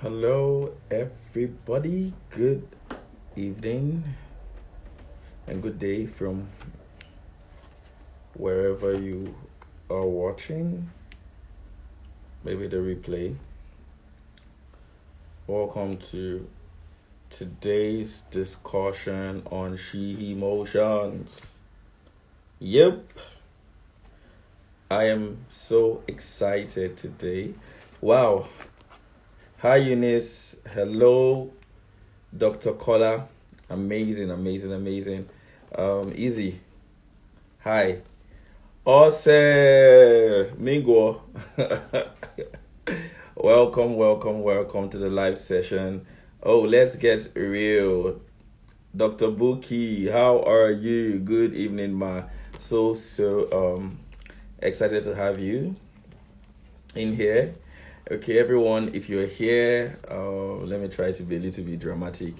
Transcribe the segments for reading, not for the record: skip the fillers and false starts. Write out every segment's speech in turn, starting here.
Hello, everybody. Good evening and good day from wherever you are watching, maybe the replay. Welcome to today's discussion on she emotions. Yep, I am so excited today. Wow. Hi, Eunice. Hello, Dr. Kola. Amazing, amazing, amazing. Easy. Hi. Awesome. Mingo. welcome to the live session. Oh, let's get real. Dr. Buki, how are you? Good evening, ma. So excited to have you in here. Okay, everyone, if you're here, let me try to be a little bit dramatic.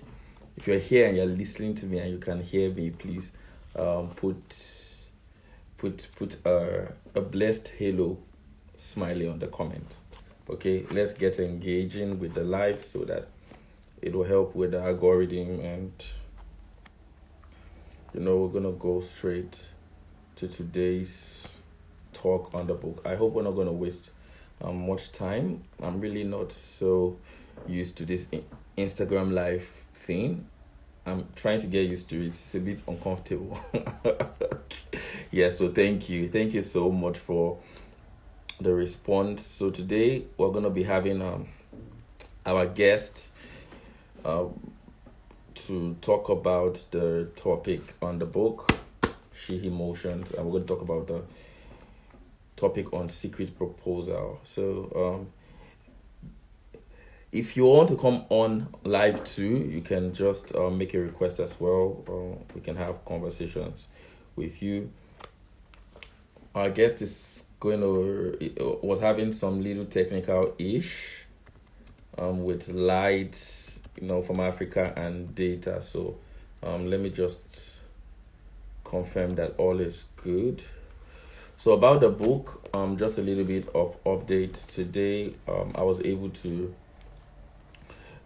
If you're here and you're listening to me and you can hear me, please put a blessed halo smiley on the comment. Okay, let's get engaging with the live so that it will help with the algorithm, and we're gonna go straight to today's talk on the book. I hope we're not gonna waste much time. I'm really not so used to this Instagram live thing. I'm trying to get used to it. It's a bit uncomfortable. Yeah, so thank you. Thank you so much for the response. So today we're going to be having our guest to talk about the topic on the book, She Emotions, and we're going to talk about the topic on secret proposal. So if you want to come on live too, you can just make a request as well. We can have conversations with you. Our guest is was having some little technical ish with lights, from Africa and data. So let me just confirm that all is good. So about the book, just a little bit of update. Today, I was able to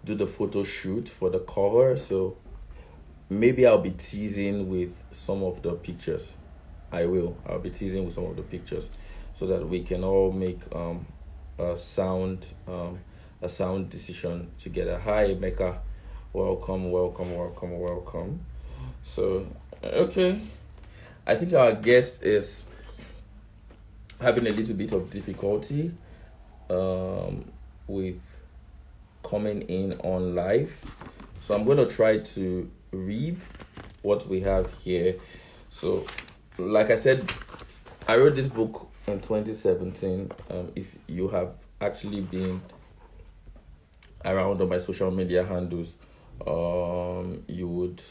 do the photo shoot for the cover, so maybe I'll be teasing with some of the pictures. I'll be teasing with some of the pictures so that we can all make a sound decision together. Hi, Mecca. Welcome. So okay, I think our guest is having a little bit of difficulty with coming in on live, so I'm going to try to read what we have here. So like I said, I wrote this book in 2017. If you have actually been around on my social media handles, you would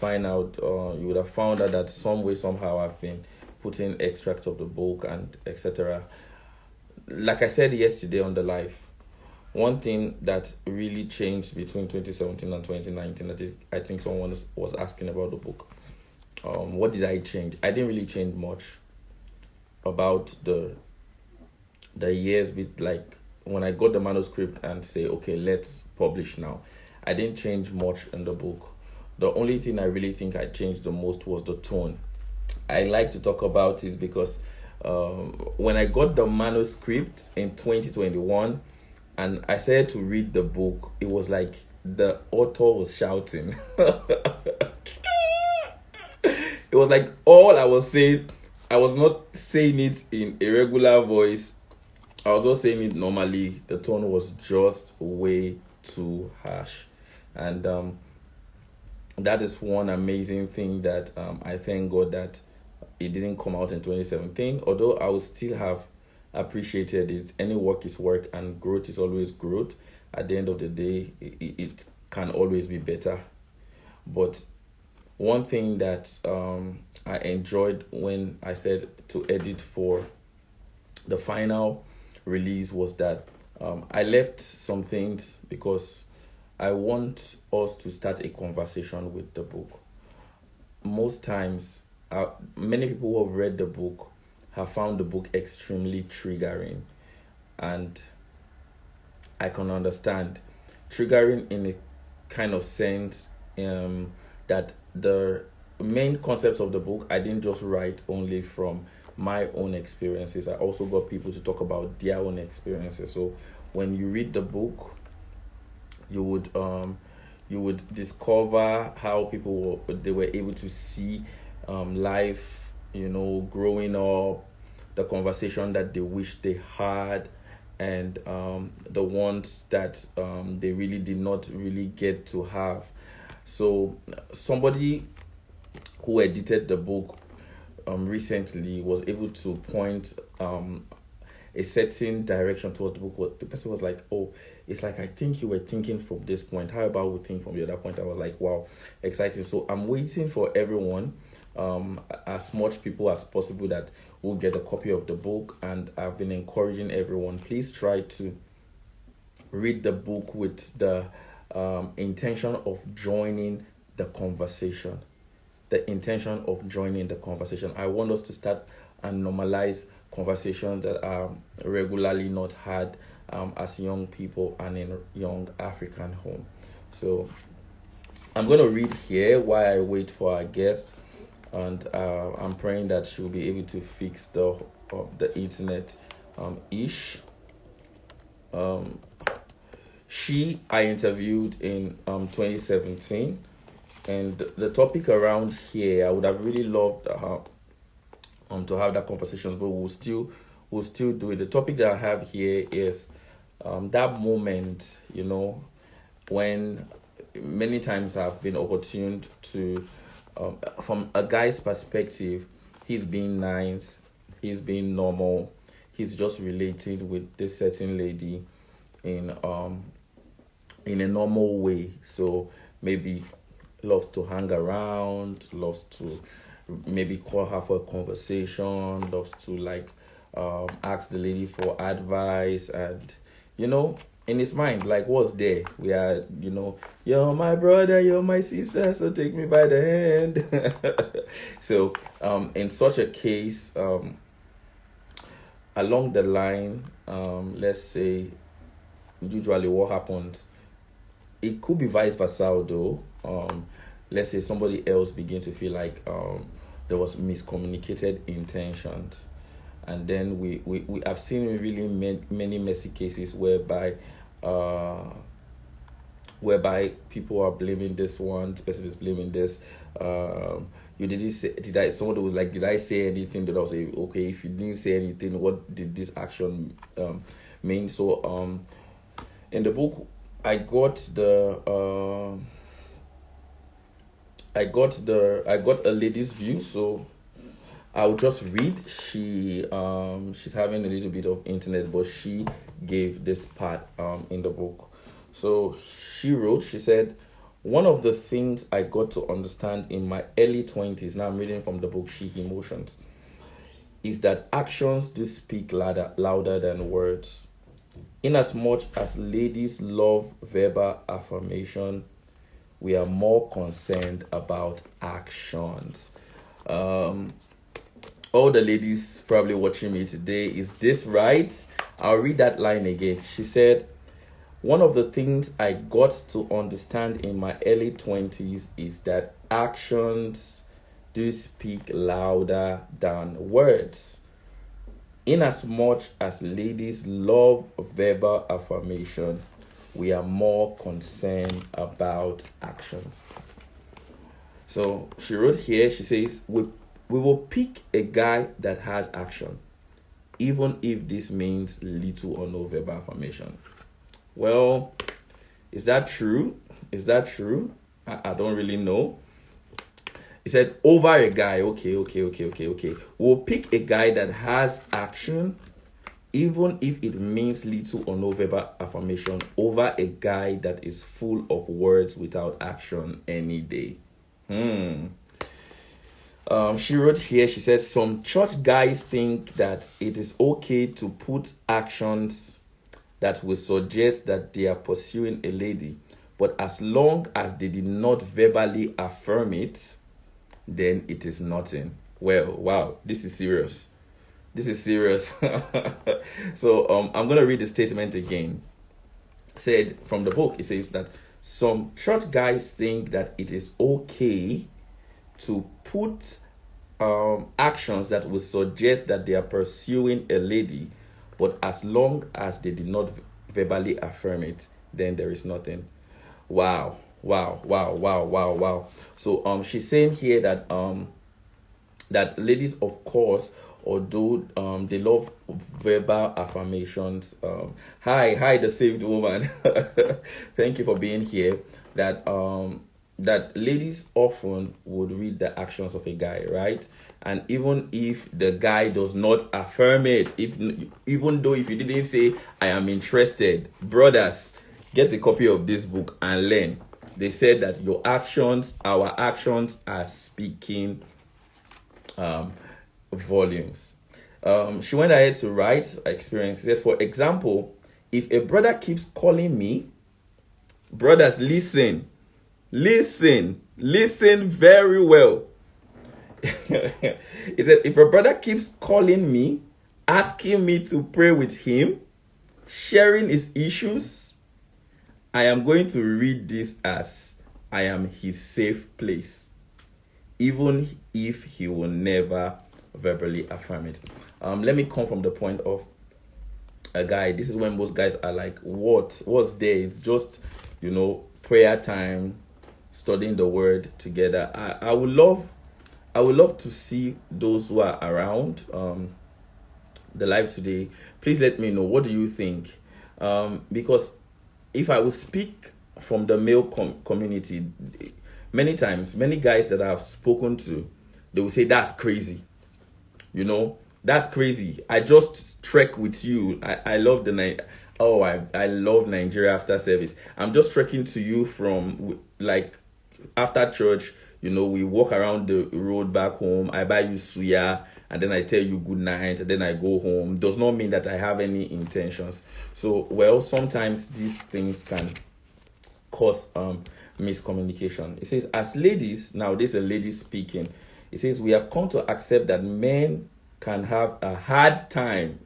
you would have found out that some way somehow I've been putting extracts of the book and etc. Like I said yesterday on the live, one thing that really changed between 2017 and 2019, I think someone was asking about the book. What did I change? I didn't really change much about the years, like when I got the manuscript and say, okay, let's publish now. I didn't change much in the book. The only thing I really think I changed the most was the tone. I like to talk about it because when I got the manuscript in 2021 and I started to read the book, it was like the author was shouting. It was like all I was saying, I was not saying it in a regular voice. I was not saying it normally. The tone was just way too harsh. And that is one amazing thing that I thank God that it didn't come out in 2017. Although I would still have appreciated it. Any work is work and growth is always growth. At the end of the day, it can always be better. But one thing that I enjoyed when I said to edit for the final release was that I left some things because I want us to start a conversation with the book. Most times, many people who have read the book have found the book extremely triggering, and I can understand. Triggering in a kind of sense, that the main concepts of the book, I didn't just write only from my own experiences. I also got people to talk about their own experiences. So when you read the book, you would discover how people they were able to see life, growing up, the conversation that they wish they had, and the ones that they really did not really get to have. So somebody who edited the book recently was able to point a certain direction towards the book. The person was like, "Oh, it's like I think you were thinking from this point. How about we think from the other point?" I was like, "Wow, exciting!" So I'm waiting for everyone, as much people as possible that will get a copy of the book, and I've been encouraging everyone. Please try to read the book with the intention of joining the conversation. The intention of joining the conversation. I want us to start and normalize conversations that are regularly not had as young people and in young African home. So I'm going to read here while I wait for our guest, and I'm praying that she'll be able to fix the internet ish. I interviewed in 2017, and the topic around here, I would have really loved to have that conversation, but we'll still do it. The topic that I have here is that moment, when many times I've been opportuned to, from a guy's perspective, he's being nice, he's being normal, he's just relating with this certain lady in a normal way. So maybe loves to hang around, loves to maybe call her for a conversation, loves to ask the lady for advice, and in his mind, like, what's there? We are, you're my brother, you're my sister, so take me by the hand. So in such a case, along the line, let's say, usually what happens, it could be vice versa though. Let's say somebody else begins to feel like there was miscommunicated intentions, and then we have seen really many messy cases whereby people are blaming this one, this person is blaming this. You didn't say, somebody was like, did I say anything? That I was say, okay, if you didn't say anything, what did this action mean? So in the book, I got a lady's view, so I'll just read. She's having a little bit of internet, but she gave this part in the book. So she said, one of the things I got to understand in my early 20s, now I'm reading from the book She Emotions, is that actions do speak louder than words. In as much as ladies love verbal affirmation, we are more concerned about actions. All the ladies probably watching me today, is this right? I'll read that line again. She said, one of the things I got to understand in my early 20s is that actions do speak louder than words. In as much as ladies love verbal affirmation, we are more concerned about actions. So she wrote here, she says, we will pick a guy that has action, even if this means little or no verbal affirmation. Well, is that true? Is that true? I don't really know. He said, over a guy, okay. We'll pick a guy that has action, even if it means little or no verbal affirmation, over a guy that is full of words without action any day. She wrote here, she said, some church guys think that it is okay to put actions that will suggest that they are pursuing a lady, but as long as they did not verbally affirm it, then it is nothing. Well, wow, this is serious. So I'm going to read the statement again. said from the book, it says that some church guys think that it is okay to put actions that would suggest that they are pursuing a lady, but as long as they did not verbally affirm it, then there is nothing. Wow, wow, wow, wow, wow, wow. So she's saying here that that ladies, of course, although they love verbal affirmations. Hi, the saved woman. Thank you for being here. That ladies often would read the actions of a guy, right? And even if the guy does not affirm it, even though if you didn't say I am interested, brothers, get a copy of this book and learn. They said that your actions, our actions, are speaking volumes. She went ahead to write experience. She said, for example, if a brother keeps calling me, brothers, listen very well. He said, if a brother keeps calling me, asking me to pray with him, sharing his issues, I am going to read this as I am his safe place, even if he will never verbally affirm it. Let me come from the point of a guy. This is when most guys are like, what's there? It's just, prayer time, studying the word together. I would love to see those who are around the live today. Please let me know, what do you think? Because if I will speak from the male community, many times, many guys that I've spoken to, they will say, that's crazy. That's crazy. I just trek with you. I love I love Nigeria after service. I'm just trekking to you from, like, after church, we walk around the road back home. I buy you suya, and then I tell you good night, and then I go home. Does not mean that I have any intentions. So, well, sometimes these things can cause miscommunication. It says, as ladies, now this is a lady speaking. It says, we have come to accept that men can have a hard time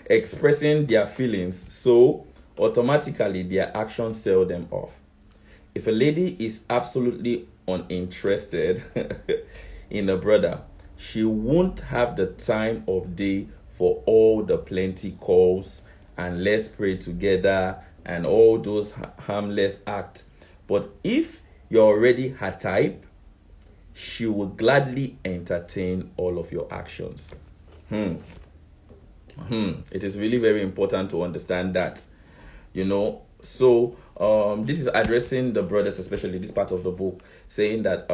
expressing their feelings, so automatically their actions sell them off. If a lady is absolutely uninterested in a brother, she won't have the time of day for all the plenty calls and let's pray together and all those harmless acts. But if you're already her type, she will gladly entertain all of your actions. It is really very important to understand that, So this is addressing the brothers, especially this part of the book, saying that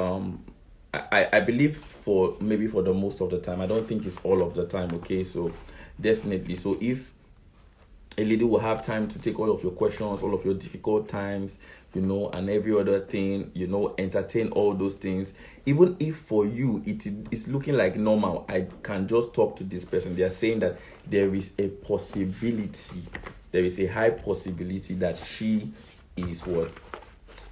I believe for the most of the time, I don't think it's all of the time, okay? So definitely, so if a lady will have time to take all of your questions, all of your difficult times, and every other thing, entertain all those things. Even if for you it's looking like normal, I can just talk to this person. They are saying that there is a possibility, there is a high possibility that she is what?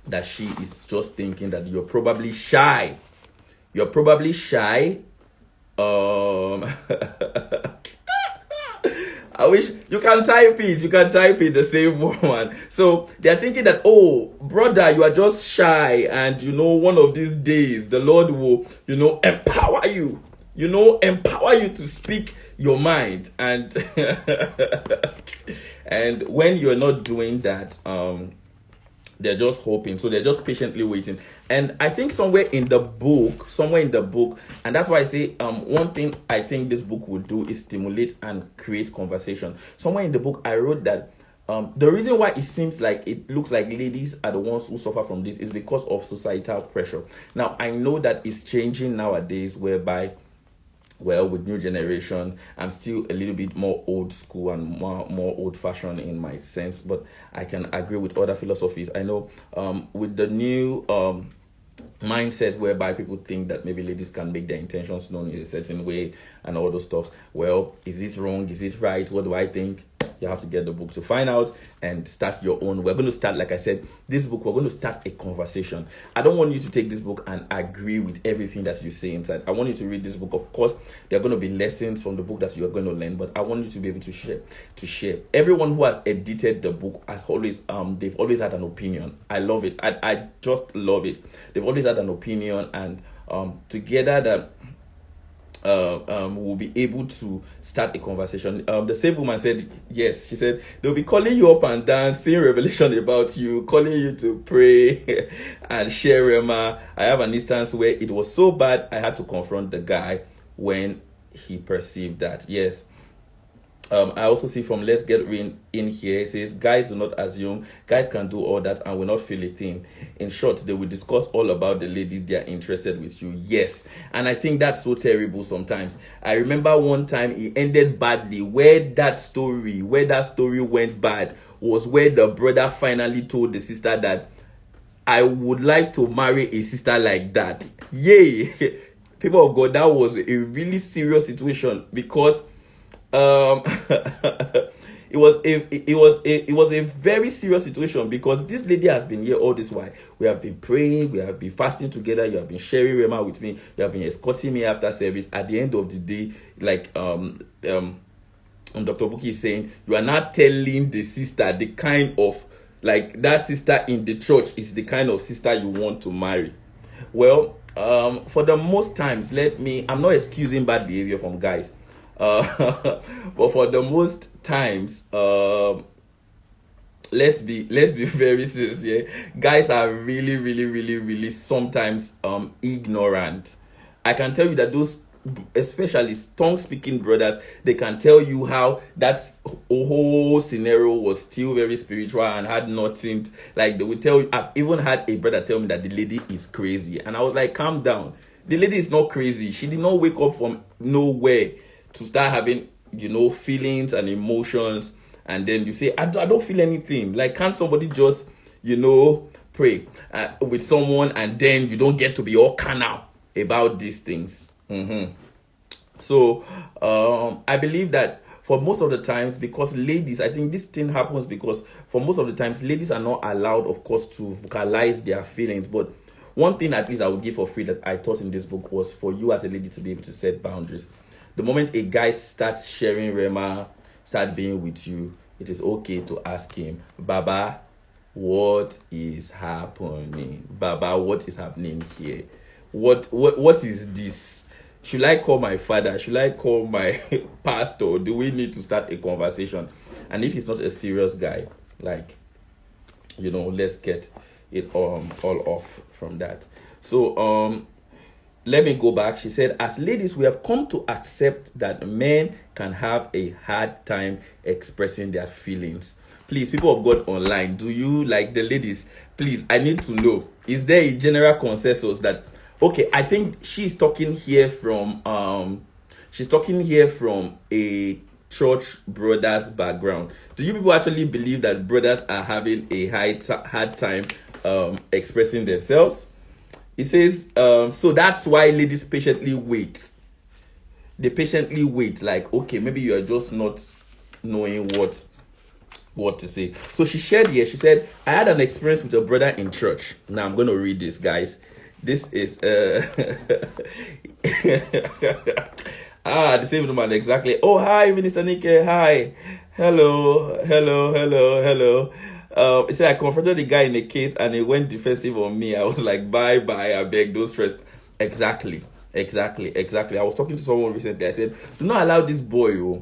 That she is just thinking that you're probably shy. You're probably shy. I wish you can type it. You can type it, the same woman. So they're thinking that, oh, brother, you are just shy, and one of these days the Lord will, empower you. Empower you to speak your mind, and and when you're not doing that, they're just hoping. So they're just patiently waiting. And I think somewhere in the book, and that's why I say one thing I think this book will do is stimulate and create conversation. Somewhere in the book, I wrote that the reason why it seems like it looks like ladies are the ones who suffer from this is because of societal pressure. Now, I know that it's changing nowadays, whereby, well, with new generation, I'm still a little bit more old school and more old fashioned in my sense, but I can agree with other philosophies. I know with the new mindset whereby people think that maybe ladies can make their intentions known in a certain way and all those stuff. Well, is it wrong? Is it right? What do I think? You have to get the book to find out and start your own. We're going to start, like I said, this book, we're going to start a conversation. I don't want you to take this book and agree with everything that you say inside. I want you to read this book. Of course, there are going to be lessons from the book that you're going to learn, but I want you to be able to share. Everyone who has edited the book has always, they've always had an opinion. I love it. I just love it. They've always had an opinion, and together that we'll be able to start a conversation. The same woman said, yes, she said, they'll be calling you up and down, seeing revelation about you, calling you to pray and share Rema. I have an instance where it was so bad, I had to confront the guy when he perceived that. Yes. I also see from Let's Get in here, it says, guys do not assume guys can do all that and will not feel a thing. In short, they will discuss all about the lady they are interested with you. Yes. And I think that's so terrible sometimes. I remember one time it ended badly, where that story went bad was where the brother finally told the sister that I would like to marry a sister like that. Yay. People of God, that was a really serious situation, because it was a very serious situation, because this lady has been here all this while. We have been praying, we have been fasting together, you have been sharing Rema with me, you have been escorting me after service. At the end of the day, like Dr. Buki is saying, you are not telling the sister the kind of, like, that sister in the church is the kind of sister you want to marry. Well, for the most times, I'm not excusing bad behavior from guys. But for the most times, let's be very sincere. Guys are really sometimes ignorant. I can tell you that those, especially tongue-speaking brothers, they can tell you how that whole scenario was still very spiritual and had nothing. Like, they will tell you. I've even had a brother tell me that the lady is crazy, and I was like, calm down. The lady is not crazy. She did not wake up from nowhere to start having, feelings and emotions, and then you say, I don't feel anything. Like, can't somebody just, pray with someone, and then you don't get to be all carnal about these things? So I believe that for most of the times, because ladies, I think this thing happens because for most of the times, ladies are not allowed, of course, to vocalize their feelings. But one thing at least I would give for free that I taught in this book was for you as a lady to be able to set boundaries. The moment a guy starts sharing Rema, start being with you, it is okay to ask him, Baba, what is happening? Baba, what is happening here? What is this? Should I call my father? Should I call my pastor? Do we need to start a conversation? And if he's not a serious guy, like, let's get it all off from that. So let me go back. She said, as ladies, we have come to accept that men can have a hard time expressing their feelings. Please, people of God online, do you, like the ladies, please, I need to know, is there a general consensus that, okay, I think she's talking here from a church brothers background. Do you people actually believe that brothers are having a hard time expressing themselves? It says, so that's why ladies patiently wait. They patiently wait, like, okay, maybe you are just not knowing what to say. So she shared here, she said, I had an experience with a brother in church. Now I'm going to read this, guys. This is, the same woman, exactly. Oh, hi, Minister Nike, hi. Hello. He said, I confronted the guy in the case and he went defensive on me. I was like, bye, I beg, don't stress. Exactly. I was talking to someone recently. I said, do not allow this boy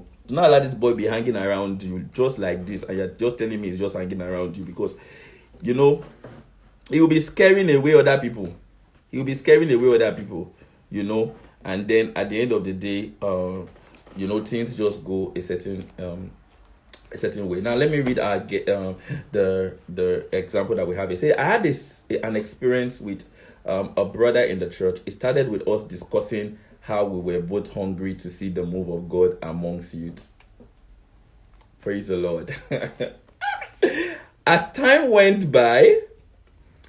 be hanging around you just like this. And you're just telling me he's just hanging around you because, he will be scaring away other people. And then at the end of the day, things just go a certain way. Now let me read the example that we have. It says, I had an experience with a brother in the church. It started with us discussing how we were both hungry to see the move of God amongst youth. Praise the Lord. As time went by,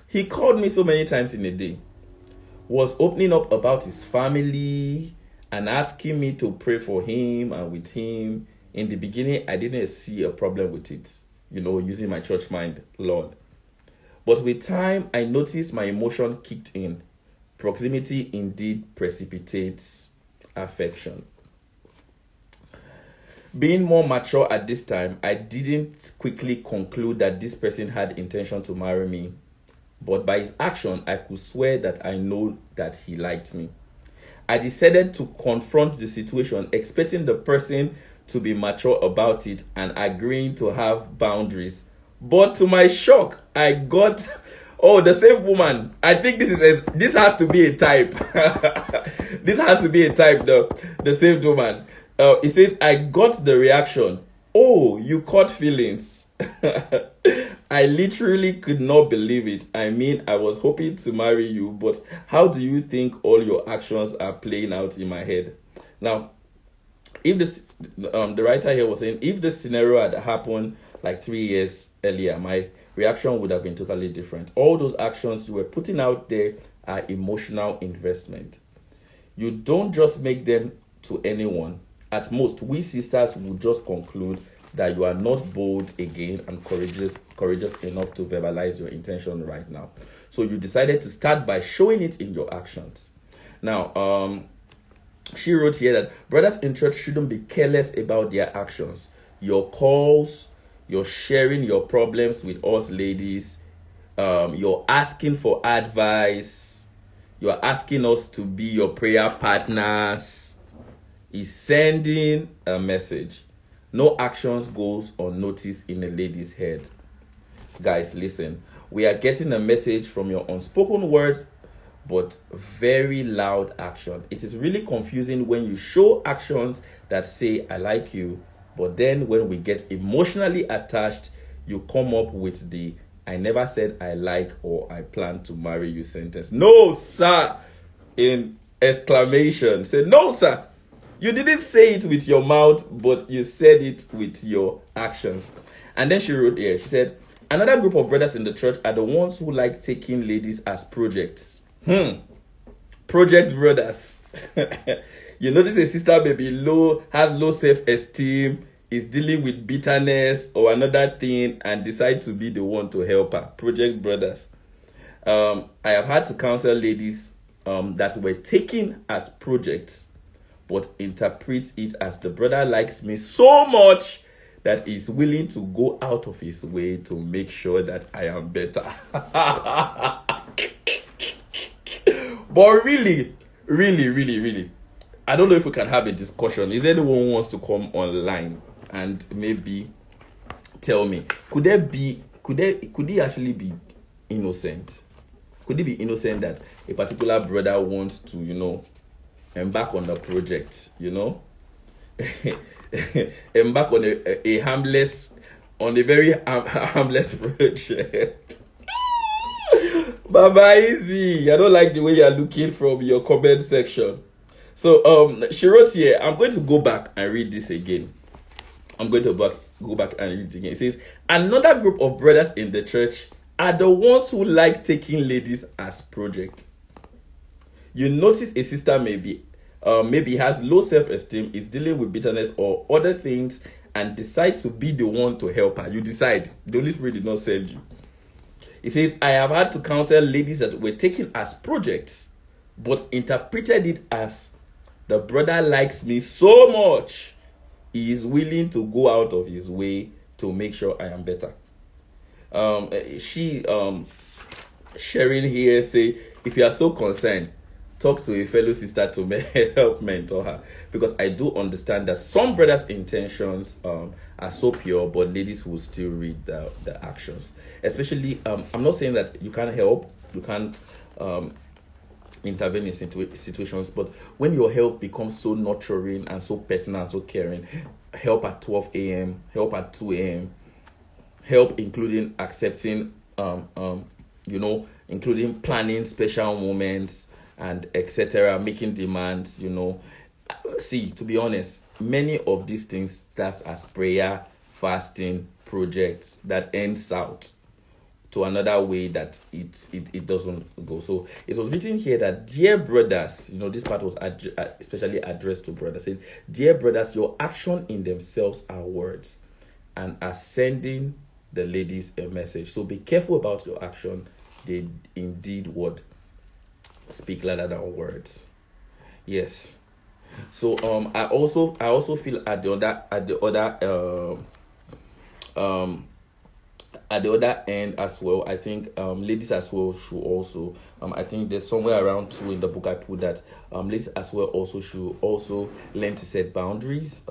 he called me so many times in a day. was opening up about his family and asking me to pray for him and with him. In the beginning, I didn't see a problem with it, using my church mind, Lord. But with time, I noticed my emotion kicked in. Proximity indeed precipitates affection. Being more mature at this time, I didn't quickly conclude that this person had intention to marry me. But by his action, I could swear that I know that he liked me. I decided to confront the situation, expecting the person to be mature about it and agreeing to have boundaries. But to my shock, I got the same woman. I think this has to be a type. This has to be a type. The same woman. It says I got the reaction. Oh, you caught feelings. I literally could not believe it. I mean, I was hoping to marry you, but how do you think all your actions are playing out in my head? Now, if this, the writer here was saying, if this scenario had happened like 3 years earlier, my reaction would have been totally different. All those actions you were putting out there are emotional investment. You don't just make them to anyone. At most, we sisters would just conclude that you are not bold again and courageous enough to verbalize your intention right now. So you decided to start by showing it in your actions. Now, she wrote here that brothers in church shouldn't be careless about their actions. Your calls, you're sharing your problems with us ladies, you're asking for advice, you're asking us to be your prayer partners, is sending a message. No actions goes unnoticed in a lady's head. Guys, listen. We are getting a message from your unspoken words, but very loud action. It is really confusing when you show actions that say, I like you, but then when we get emotionally attached, you come up with the, I never said I like or I plan to marry you sentence. No, sir! In exclamation. Say, no, sir! You didn't say it with your mouth, but you said it with your actions. And then she wrote here, she said, another group of brothers in the church are the ones who like taking ladies as projects. Project brothers. You notice a sister maybe has low self-esteem, is dealing with bitterness or another thing and decide to be the one to help her. Project brothers. I have had to counsel ladies that were taken as projects, but interprets it as the brother likes me so much that he's willing to go out of his way to make sure that I am better. But really, I don't know if we can have a discussion. Is anyone who wants to come online and maybe tell me, could he actually be innocent? Could he be innocent that a particular brother wants to, embark on the project, embark on a harmless, on a very harmless project? Baba easy. I don't like the way you're looking from your comment section. So she wrote here, I'm going to go back and read this again. I'm going to go back and read it again. It says, another group of brothers in the church are the ones who like taking ladies as projects. You notice a sister maybe has low self-esteem, is dealing with bitterness or other things, and decide to be the one to help her. You decide. The Holy Spirit did not send you. It says, I have had to counsel ladies that were taken as projects, but interpreted it as, the brother likes me so much, he is willing to go out of his way to make sure I am better. Sharing here say, if you are so concerned, talk to a fellow sister to help mentor her, because I do understand that some brothers' intentions are so pure, but ladies will still read the actions. Especially, I'm not saying that you can't help, you can't intervene in situations, but when your help becomes so nurturing and so personal and so caring, help at 12 a.m., help at 2 a.m., help including accepting, including planning special moments and etc., making demands, See, to be honest, many of these things start as prayer, fasting, projects that ends out to another way that it doesn't go. So it was written here that, dear brothers, this part was especially addressed to brothers. Saying, dear brothers, your action in themselves are words, and are sending the ladies a message. So be careful about your action. They indeed would speak louder than words. Yes. So I also feel um at the other end as well. I think ladies as well should also, I think there's somewhere around two in the book I put that ladies as well also should also learn to set boundaries.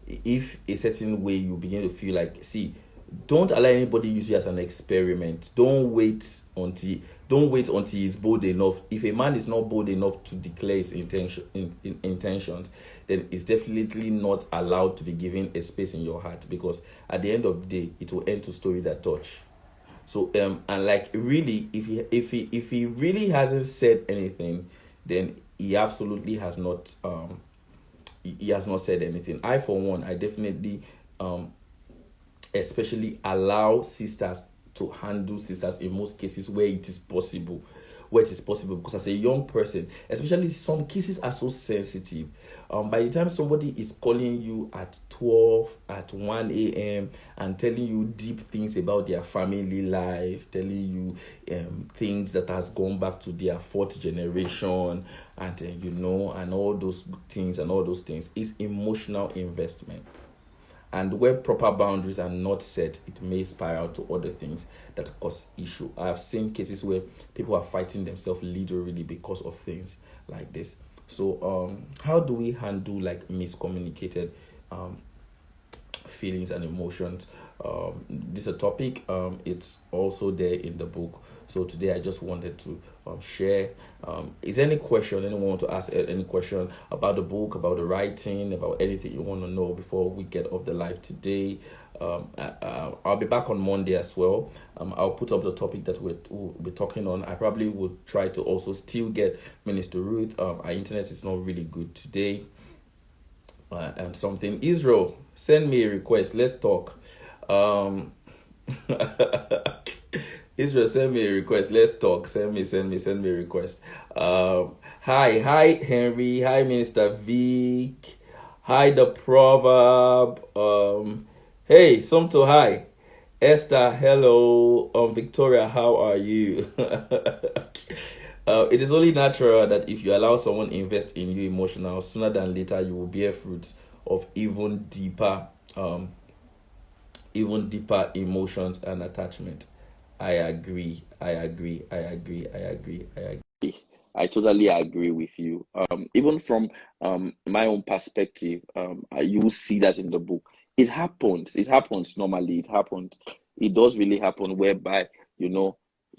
If a certain way you begin to feel like, see, don't allow anybody use you as an experiment. Don't wait until he's bold enough. If a man is not bold enough to declare his intentions, then it's definitely not allowed to be given a space in your heart, because at the end of the day it will end to story that touch. So and like, really, if he really hasn't said anything, then he absolutely has not he has not said anything. I, for one, I definitely especially allow sisters to handle sisters in most cases where it is possible. Because as a young person, especially, some cases are so sensitive. By the time somebody is calling you at 12, at 1 a.m. and telling you deep things about their family life, telling you things that has gone back to their fourth generation, and and all those things, is emotional investment. And where proper boundaries are not set, it may spiral to other things that cause issue. I have seen cases where people are fighting themselves literally because of things like this. So how do we handle like miscommunicated um, feelings and emotions? This is a topic. It's also there in the book. So today I just wanted to share. Is there any question anyone want to ask? Any question about the book, about the writing, about anything you want to know before we get off the live today? I'll be back on Monday as well. I'll put up the topic that we'll be talking on. I probably would try to also still get Minister Ruth. Our internet is not really good today. And something. Isreal, send me a request. Let's talk. Isreal, send me a request. Let's talk. Send me a request. Hi, Henry. Hi, Minister Vic. Hi, the proverb. Hey, Somto. Hi, Esther. Hello. Victoria. How are you? It is only natural that if you allow someone invest in you emotional, sooner than later you will bear fruits of even deeper emotions and attachment. I agree. I totally agree with you. Even from my own perspective, you will see that in the book. It happens. It happens normally. It happens. It does really happen, whereby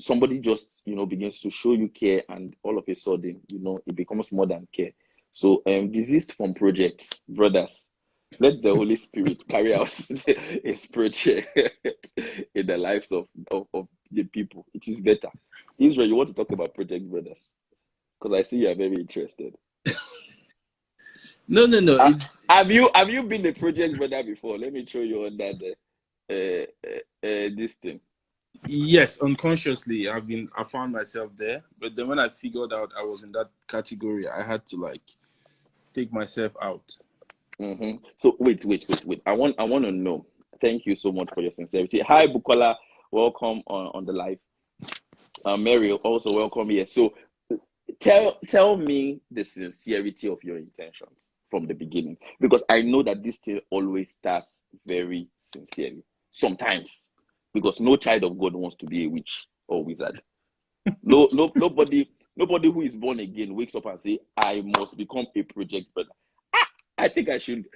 somebody just begins to show you care, and all of a sudden it becomes more than care. So desist from projects, brothers. Let the Holy Spirit carry out his project in the lives of the people. It is better. Israel, you want to talk about project, brothers? Because I see you are very interested. No, no, no. Have you been a project brother before? Let me show you on that this thing. Yes, unconsciously, I found myself there. But then when I figured out I was in that category, I had to like take myself out. So wait. I want to know. Thank you so much for your sincerity. Hi, Bukola. Welcome on the live. Mary, also welcome here. So tell me the sincerity of your intentions from the beginning, because I know that this thing always starts very sincerely. Sometimes, because no child of God wants to be a witch or wizard. Nobody who is born again wakes up and say, I must become a project brother. I think I should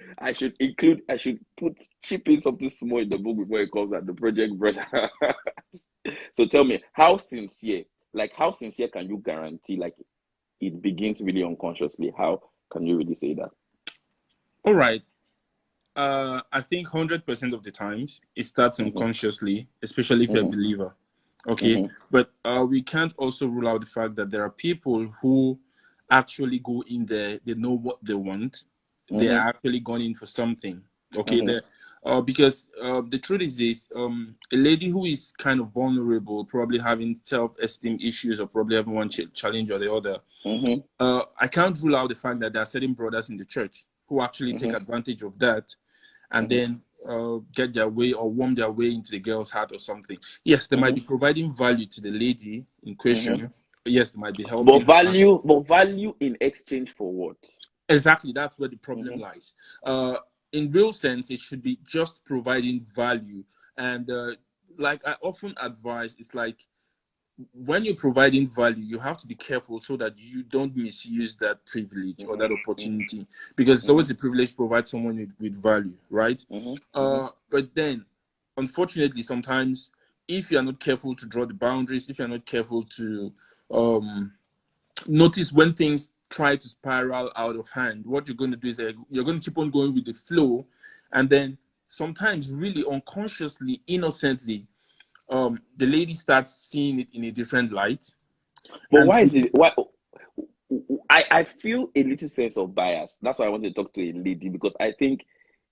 put chip in something small in the book before it comes at the project brother. So tell me, how sincere can you guarantee like it begins really unconsciously? How can you really say that? All right. I think 100% of the times it starts Mm-hmm, unconsciously, especially if you're a mm-hmm, believer. Okay, mm-hmm, but we can't also rule out the fact that there are people who actually go in there. They know what they want. They mm-hmm, are actually going in for something. Okay, mm-hmm, there. Because the truth is this: a lady who is kind of vulnerable, probably having self-esteem issues, or probably having one challenge or the other. I can't rule out the fact that there are certain brothers in the church who actually take advantage of that, and then get their way or warm their way into the girl's heart or something. Yes, they might be providing value to the lady in question. Yes, they might be helping her. But value in exchange for what? Exactly, that's where the problem lies. In real sense, it should be just providing value. And like I often advise, it's like when you're providing value, you have to be careful so that you don't misuse that privilege or that opportunity, because it's always a privilege to provide someone with value, right? But then, unfortunately, sometimes if you're not careful to draw the boundaries, if you're not careful to notice when things try to spiral out of hand, what you're going to do is that you're going to keep on going with the flow, and then sometimes really unconsciously, innocently, the lady starts seeing it in a different light. But why is it? Why? I feel a little sense of bias. That's why I want to talk to a lady, because I think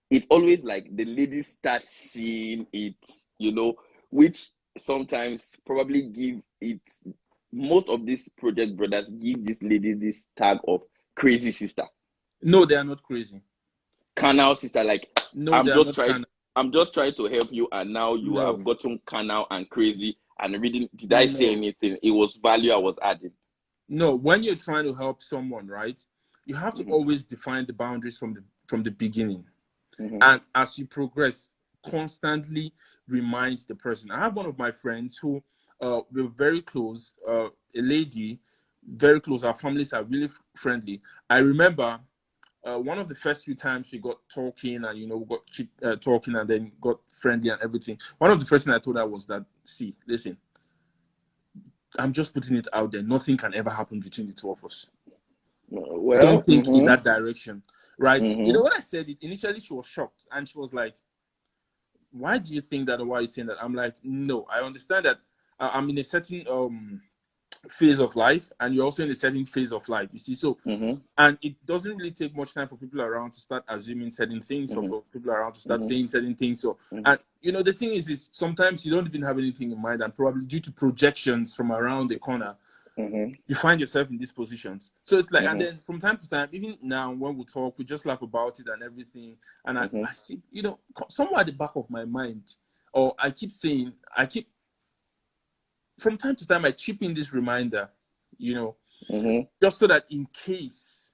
it's always like the lady starts seeing it, which sometimes probably give it. Most of these project brothers give this lady this tag of crazy sister. No, they are not crazy. Carnal sister, like no, I'm just trying to help you, and now you have gotten carnal and crazy and reading. Did I say anything? It was value I was adding. No, when you're trying to help someone, right, you have to always define the boundaries from the beginning. And as you progress, constantly remind the person. I have one of my friends who we're very close, a lady, very close. Our families are really friendly. I remember one of the first few times we got talking, and we got talking, and then got friendly and everything. One of the first things I told her was that, see, listen, I'm just putting it out there. Nothing can ever happen between the two of us. Well, don't think in that direction, right? You know, when I said it, initially she was shocked, and she was like, why do you think that, or why are you saying that? I'm like, no, I understand that I'm in a certain phase of life, and you're also in a certain phase of life, you see. So and it doesn't really take much time for people around to start assuming certain things, or for people around to start saying certain things. So and the thing is sometimes you don't even have anything in mind, and probably due to projections from around the corner, you find yourself in these positions. So it's like, and then from time to time, even now when we talk, we just laugh about it and everything. And I keep, somewhere at the back of my mind, or I keep from time to time, I chip in this reminder, just so that in case,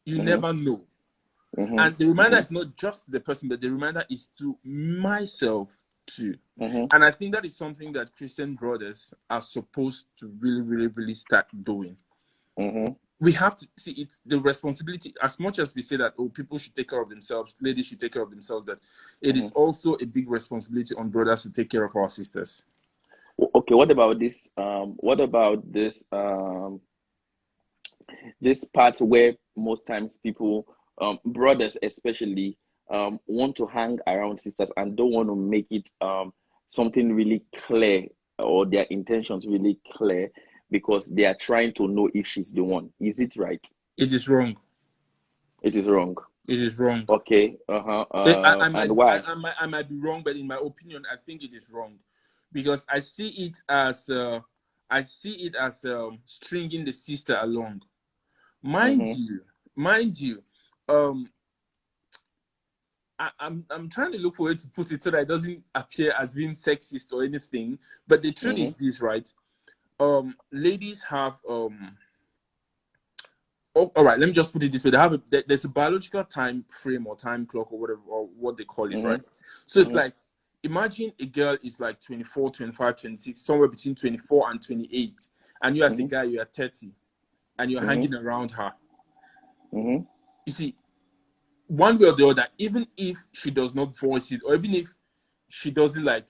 you never know. And the reminder is not just the person, but the reminder is to myself too. And I think that is something that Christian brothers are supposed to really, really, really start doing. We have to see, it's the responsibility, as much as we say that, people should take care of themselves, ladies should take care of themselves, but it is also a big responsibility on brothers to take care of our sisters. Okay, what about this? This part where most times people, brothers especially, want to hang around sisters and don't want to make it something really clear, or their intentions really clear, because they are trying to know if she's the one. Is it right? It is wrong. It is wrong. It is wrong. Okay. And why? I might be wrong, but in my opinion, I think it is wrong, because I see it as stringing the sister along. Mind you, I'm trying to look for a way to put it so that it doesn't appear as being sexist or anything. But the truth is this, right? Ladies have all right, let me just put it this way. There's a biological time frame or time clock or whatever, or what they call it, right? So it's like, imagine a girl is like 24, 25, 26, somewhere between 24 and 28. And you as a guy, you are 30, and you're hanging around her. You see, one way or the other, even if she does not voice it, or even if she doesn't like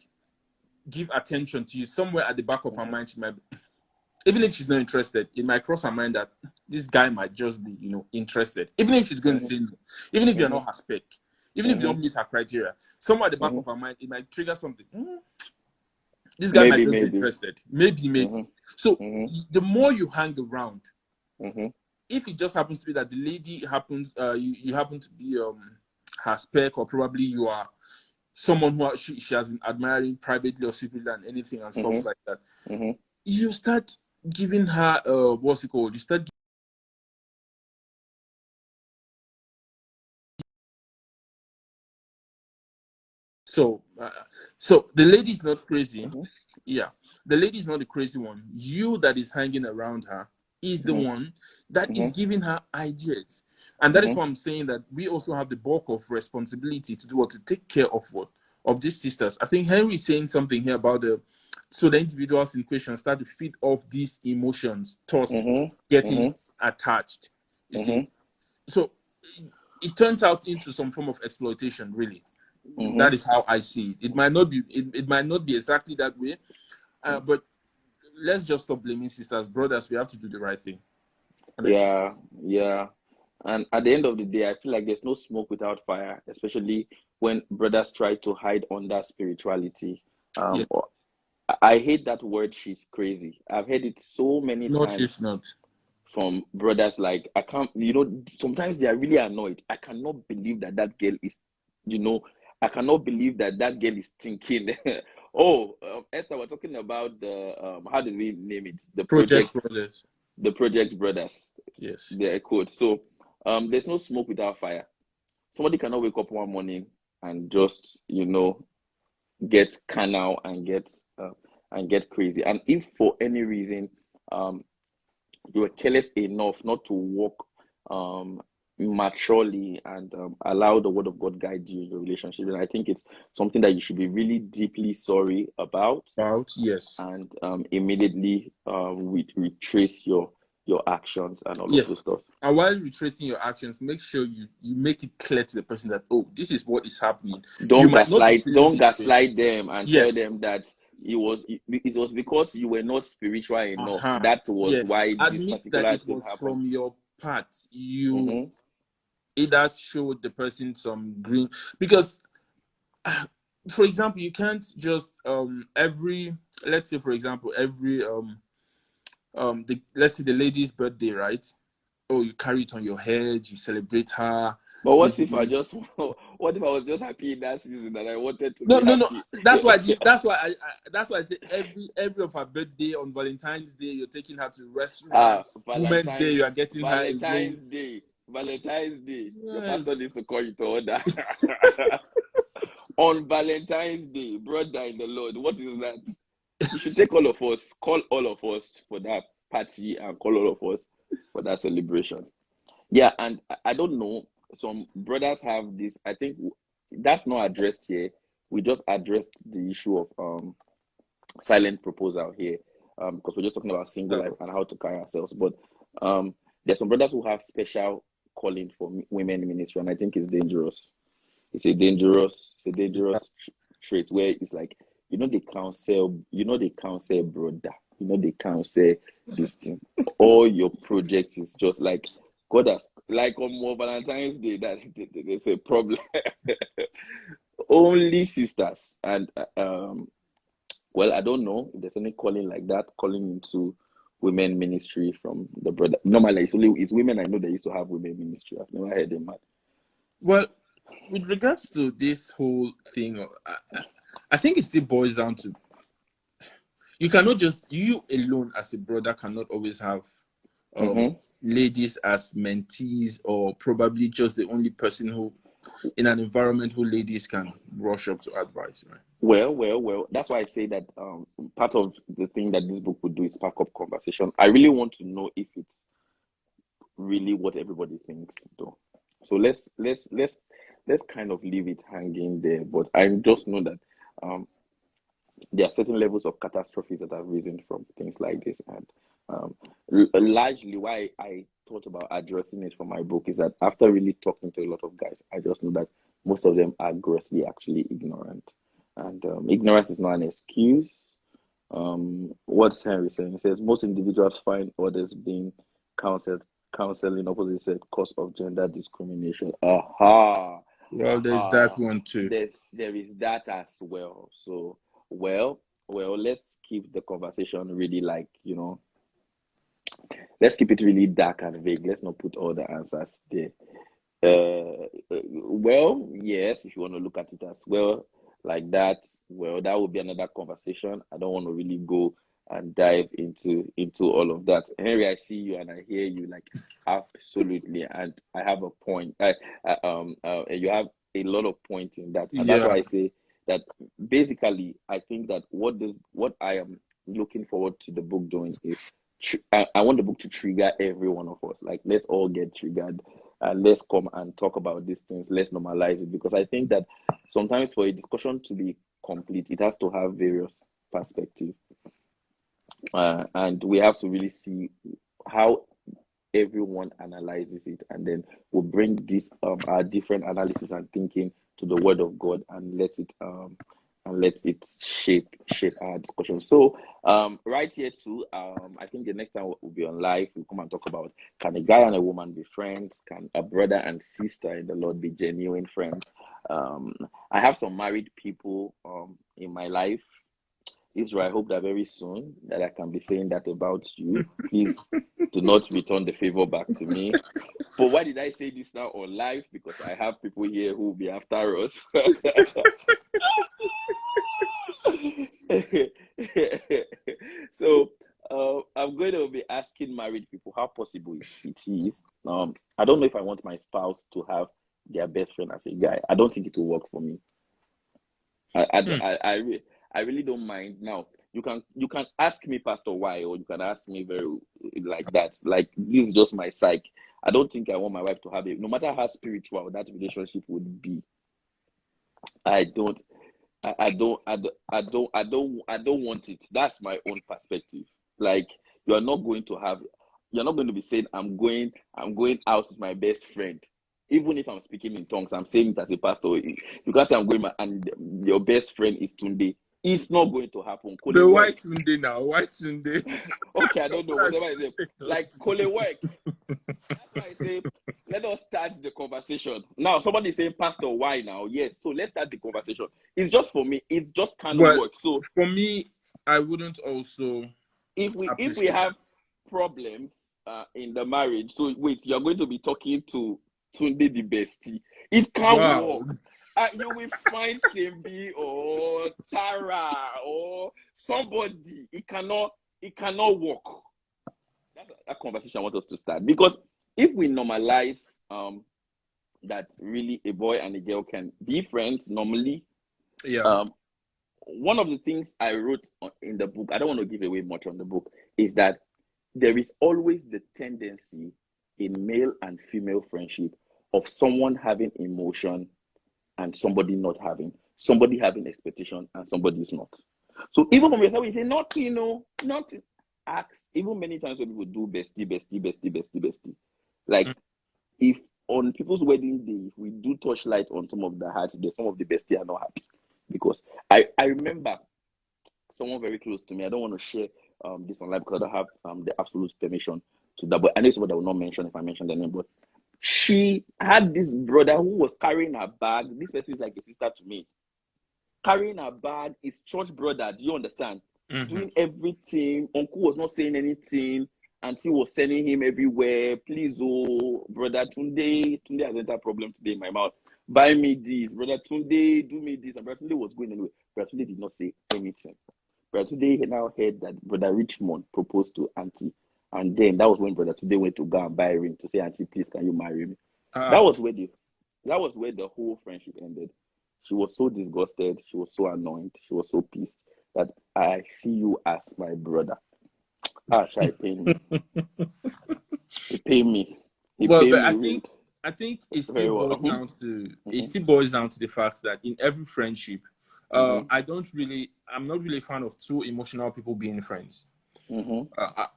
give attention to you, somewhere at the back of her mind, she might, even if she's not interested, it might cross her mind that this guy might just be, interested. Even if she's going to say no, even if you're not her spec, even if you don't meet her criteria, somewhere at the back of her mind, it might trigger something. This guy might just be interested. Maybe. So the more you hang around, if it just happens to be that the lady happens, you happen to be her spec, or probably you are someone who she has been admiring privately or secretly and anything and stuff like that, you start giving her what's it called? You start. So, so the lady is not crazy. Yeah, the lady is not the crazy one. You that is hanging around her is the one that is giving her ideas, and that is why I'm saying that we also have the bulk of responsibility to do what, to take care of what, of these sisters. I think Henry is saying something here about the so the individuals in question start to feed off these emotions, thoughts getting attached. You see, so it turns out into some form of exploitation, really. That is how I see it. It might not be. It might not be exactly that way, but let's just stop blaming sisters, brothers. We have to do the right thing. Honestly. Yeah. And at the end of the day, I feel like there's no smoke without fire, especially when brothers try to hide under spirituality. Yeah. I hate that word, she's crazy. I've heard it so many No, times she's not. from brothers. Like, I can't, sometimes they are really annoyed. I cannot believe that that girl is, I cannot believe that that girl is thinking. Oh, Esther, we're talking about the, how did we name it? Project brothers. The Project Brothers. Yes. Their quote. So, there's no smoke without fire. Somebody cannot wake up one morning and just, get carnal and get crazy. And if for any reason, you were careless enough not to walk maturely and allow the word of God guide you in your relationship, and I think it's something that you should be really deeply sorry about, Yes. and immediately retrace your actions and all of those stuff. And while retracing your actions, make sure you make it clear to the person that, oh, this is what is happening. Don't gaslight them and tell them that it was because you were not spiritual enough. That was why this Admit that particular it thing was happened. from your part. You either showed the person some green, because for example, you can't just let's say for example every let's say the lady's birthday, right? Oh, you carry it on your head, you celebrate her. But what if I was just happy in that season and I wanted to No. be happy? That's why I say every of her birthday, on Valentine's Day, you're taking her to restaurant. Women's Day, you are getting her a ring. Valentine's Day. Yes. Your pastor needs to call you to order. On Valentine's Day, brother in the Lord, what is that? You should take all of us, call all of us for that party, and call all of us for that celebration. Yeah, and I don't know. Some brothers have this. I think that's not addressed here. We just addressed the issue of silent proposal here, because we're just talking about single life and how to carry ourselves. But there's some brothers who have special calling for women ministry, and I think it's dangerous. It's a dangerous trait where it's like, they counsel brother, they counsel this thing. All your projects is just like, God has, like on Valentine's Day, that there's a problem. Only sisters. And well, I don't know if there's any calling like that, calling into women ministry from the brother. Normally it's women I know that used to have women ministry. I've never heard them. Well, with regards to this whole thing, I think it still boils down to, you cannot just, you alone as a brother cannot always have ladies as mentees, or probably just the only person who, in an environment who ladies can rush up to advice, right? Well, that's why I say that part of the thing that this book would do is spark up conversation. I really want to know if it's really what everybody thinks, though. So let's kind of leave it hanging there. But I just know that there are certain levels of catastrophes that have risen from things like this, and largely why I thought about addressing it for my book is that after really talking to a lot of guys, I just know that most of them are grossly actually ignorant, and ignorance is not an excuse. What's Henry saying? He says most individuals find others being counseling opposite sex cause of gender discrimination. Well, there's that one too. There is that as well. So well, let's keep the conversation really, like, let's keep it really dark and vague. Let's not put all the answers there. Well, yes, if you want to look at it as well, like that, well, that would be another conversation. I don't want to really go and dive into all of that. Henry, I see you and I hear you, like, absolutely, and I have a point. You have a lot of points in that, and that's Yeah. why I say that basically I think that what I am looking forward to the book doing is I want the book to trigger every one of us. Like, let's all get triggered. Let's come and talk about these things. Let's normalize it, because I think that sometimes for a discussion to be complete, it has to have various perspectives, and we have to really see how everyone analyzes it, and then we'll bring this our different analysis and thinking to the Word of God, and let it shape our discussion. So right here too, I think the next time we'll be on live, we'll come and talk about, can a guy and a woman be friends? Can a brother and sister in the Lord be genuine friends? I have some married people in my life. Israel, I hope that very soon that I can be saying that about you. Please do not return the favor back to me. But why did I say this now on live? Because I have people here who will be after us. So I'm going to be asking married people how possible it is. I don't know if I want my spouse to have their best friend as a guy. I don't think it will work for me. I really don't mind. Now you can ask me, Pastor, why, or you can ask me very like that. Like, this is just my psyche. I don't think I want my wife to have it, no matter how spiritual that relationship would be. I don't want it. That's my own perspective. Like, you're not going to be saying, I'm going out with my best friend. Even if I'm speaking in tongues, I'm saying it as a pastor. You can't say I'm going and your best friend is Tunde. It's not going to happen. The white Tunde now, white Tunde. Okay, I don't know, whatever I say. Like, Kole work. That's why I say, let us start the conversation. Now, somebody is saying, Pastor, why now? Yes, so let's start the conversation. It's just for me. It just can't work. So for me, I wouldn't also. If we have problems in the marriage, so wait, you're going to be talking to Tunde the bestie. It can't work. You will find Simbi or Tara or somebody. It cannot work. That's a conversation I want us to start, because if we normalize that really a boy and a girl can be friends normally, one of the things I wrote in the book, I don't want to give away much on the book, is that there is always the tendency in male and female friendship of someone having emotion and somebody not having, somebody having expectation and somebody is not. So even from yourself, you say, nothing. Acts, even many times when people do bestie. Like, if on people's wedding day, if we do touchlight on some of the hearts, some of the bestie are not happy. Because I remember someone very close to me. I don't want to share this online because I don't have the absolute permission to that. But I know somebody I will not mention if I mention the name. But she had this brother who was carrying her bag. This person is like a sister to me. Carrying her bag, his church brother. Do you understand? Doing everything. Uncle was not saying anything. Auntie was sending him everywhere. Please, oh, brother Tunde has entered problem today in my mouth. Buy me this, brother Tunde, do me this. And brother Tunde was going anyway. Brother Tunde did not say anything. Brother Tunde now heard that brother Richmond proposed to auntie, and then that was when brother Tunde went to go and buy a ring to say, auntie, please, can you marry me? That was where the whole friendship ended. She was so disgusted. She was so annoyed. She was so pissed that I see you as my brother. Shall it pain me? It pain me. I think it still boils down to the fact that in every friendship, I'm not really a fan of two emotional people being friends.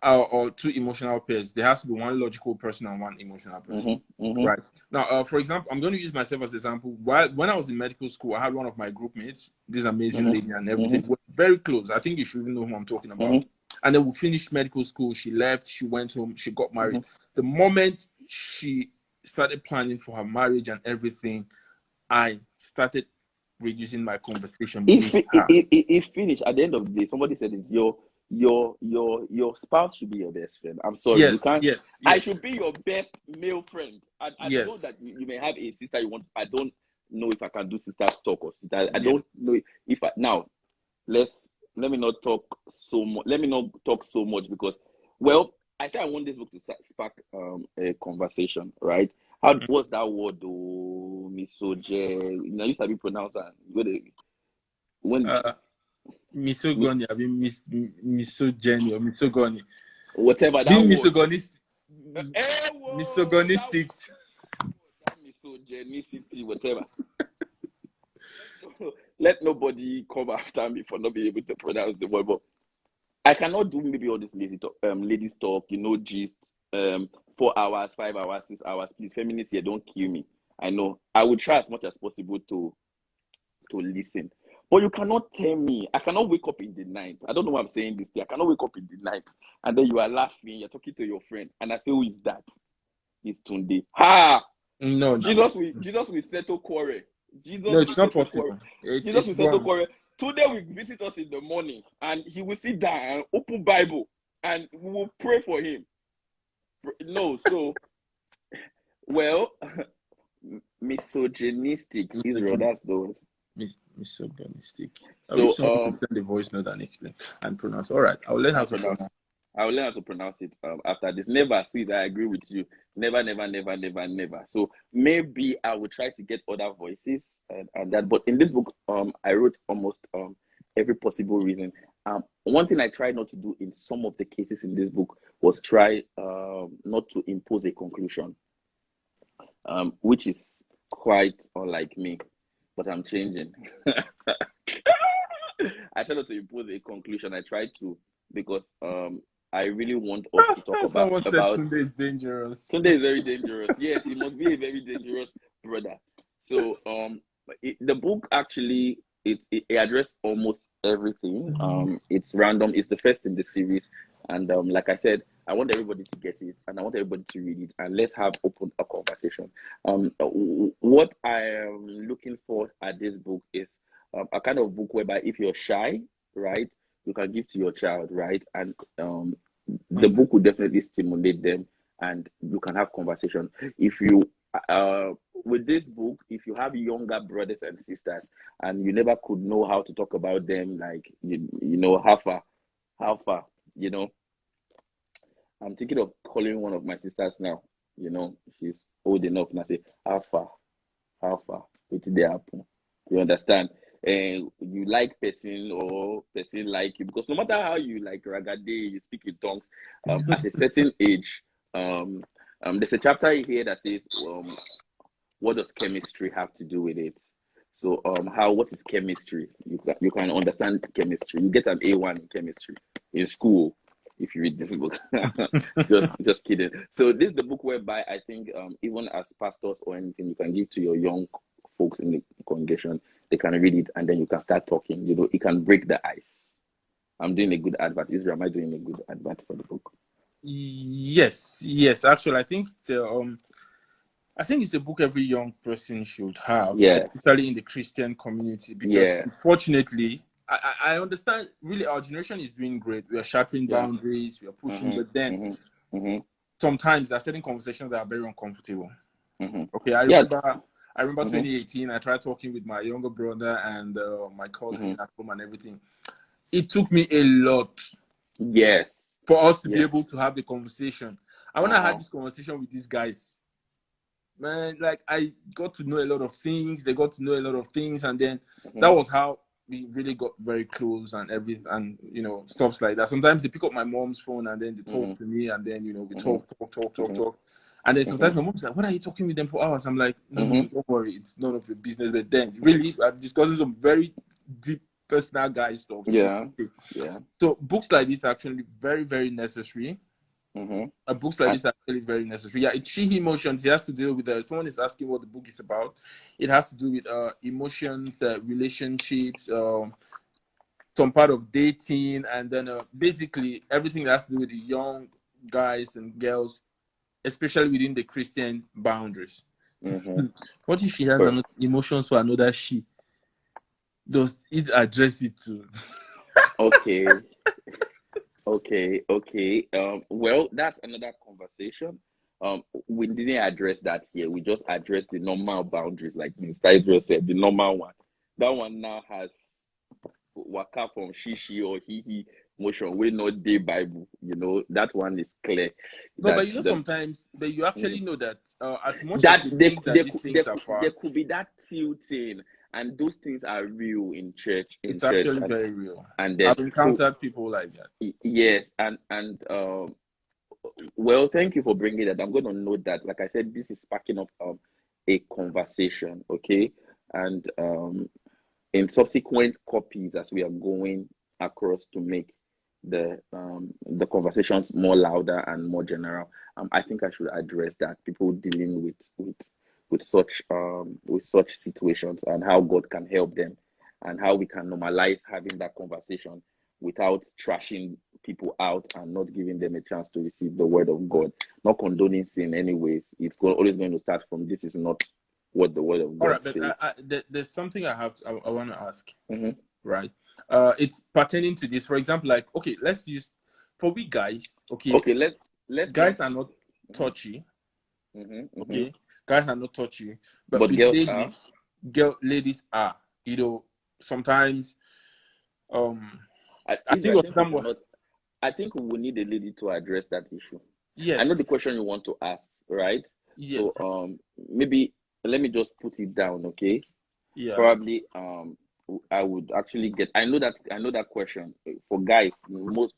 Or two emotional pairs. There has to be one logical person and one emotional person. Right. Now, for example, I'm going to use myself as an example. When I was in medical school, I had one of my group mates, this amazing lady and everything. We're very close. I think you should even know who I'm talking about. And then we finished medical school. She left. She went home. She got married. The moment she started planning for her marriage and everything, I started reducing my conversation with her. It finished. At the end of the day, somebody said it. Your spouse should be your best friend. I'm sorry, you can't. Yes. I should be your best male friend. I know that you may have a sister you want. I don't know if I can do sister talk or sister. I don't know if I now. Let me not talk so much. Let me not talk so much because, well, I said I want this book to spark a conversation, right? How what's that word? Oh, misogyny. You know, you sabi pronounce that. When misogyny, I mean misogyny or misogyny. whatever that Being word. Misogynistics. That misogynicity, whatever. Let nobody come after me for not being able to pronounce the word, but I cannot do maybe all this lazy talk, ladies talk, gist, 4 hours, 5 hours, 6 hours. Please, feminists here, don't kill me. I know. I will try as much as possible to listen. But you cannot tell me, I cannot wake up in the night. I don't know why I'm saying this. I cannot wake up in the night and then you are laughing, you're talking to your friend, and I say, who is that? It's Tunde. Ha! No, Jesus will settle quarrel. no, it's not possible. Jesus will settle wrong. quarrel. Today will visit us in the morning and he will sit down and open Bible and we will pray for him. No, so well, misogynistic Israel, that's the word. Misogynistic. I So wish someone could send the voice note and explain and pronounce. All right, I'll learn how to pronounce. I will learn how to pronounce it after this. Never, Swiss, I agree with you. Never, never, never, never, never. So maybe I will try to get other voices and that. But in this book, I wrote almost every possible reason. One thing I tried not to do in some of the cases in this book was try not to impose a conclusion, which is quite unlike me. But I'm changing. I try not to impose a conclusion. I try to because I really want us to talk Someone said about Tunde is dangerous. Tunde is very dangerous. Yes, he must be a very dangerous brother. So the book actually it addressed almost everything. It's random. It's the first in the series, and like I said, I want everybody to get it, and I want everybody to read it, and let's have a conversation. What I am looking for at this book is a kind of book whereby if you're shy, right, you can give to your child, right, and the book will definitely stimulate them, and you can have conversation. If you with this book, if you have younger brothers and sisters and you never could know how to talk about them, like you know how far, you know, I'm thinking of calling one of my sisters now. You know, she's old enough and I say, how far, what did they happen? You understand? And you like person or person like you, because no matter how you like ragade, you speak in tongues, at a certain age, there's a chapter here that says, what does chemistry have to do with it? So, what is chemistry? You can understand chemistry. You get an A1 in chemistry in school if you read this book. just kidding. So this is the book whereby I think even as pastors or anything, you can give to your young folks in the congregation. They can read it and then you can start talking. You know, it can break the ice. I'm doing a good advert. Isreal, am I doing a good advert for the book? Yes. Actually, I think it's a book every young person should have, especially in the Christian community, because unfortunately, I understand really our generation is doing great. We are shattering boundaries, we are pushing, but then sometimes there are certain conversations that are very uncomfortable. Okay, I remember 2018, I tried talking with my younger brother and my cousin at home and everything. It took me a lot. Yes. For us to be able to have the conversation. And when I had this conversation with these guys, man, like I got to know a lot of things. They got to know a lot of things, and then that was how we really got very close and everything, and you know, stuff like that. Sometimes they pick up my mom's phone and then they talk to me, and then you know we talk, and then sometimes my mom's like, "What are you talking with them for hours?" I'm like, "No, don't worry, it's none of your business." But then really, I'm discussing some very deep personal guy stuff. So, so books like this are actually very, very necessary. Books like this are actually very necessary. Yeah, it's emotions. It has to deal with someone is asking what the book is about. It has to do with emotions, relationships, some part of dating, and then basically everything that has to do with the young guys and girls, especially within the Christian boundaries. What if she has emotions for another she? Does it address it too? Okay. Well, that's another conversation. we didn't address that here. We just addressed the normal boundaries, like Mr. Israel said, the normal one. That one now has waka from she or he motion. We know the Bible. That one is clear. No, That but you know, the sometimes, but you actually know that as much as that we there, think that there, these there, things are there far, could be that tilting, and those things are real in church, it's actually very real. and I've then so encountered people like that. yes, and well, thank you for bringing that. I'm going to note that. Like I said, this is sparking up a conversation, okay? And in subsequent copies, as we are going across to make the conversations more louder and more general, I think I should address that. People dealing with such situations, and how God can help them, and how we can normalize having that conversation without trashing people out and not giving them a chance to receive the word of God. Not condoning sin anyways. It's always going to start from, this is not what the word of All God right, but says. there's something I want to ask, Mm-hmm. right? It's pertaining to this. For example, like, okay, let's use, for we guys, okay, Okay, let's guys not. are not touchy, Mm-hmm, mm-hmm. okay? Guys are not touchy, but But with girls are. ladies are, sometimes, I think Israel, it I was think we someone, cannot. I think we will need a lady to address that issue. I know yes, the question you want to ask, right? yeah, So maybe let me just put it down, okay? yeah, Probably I would actually get. I know that question for guys.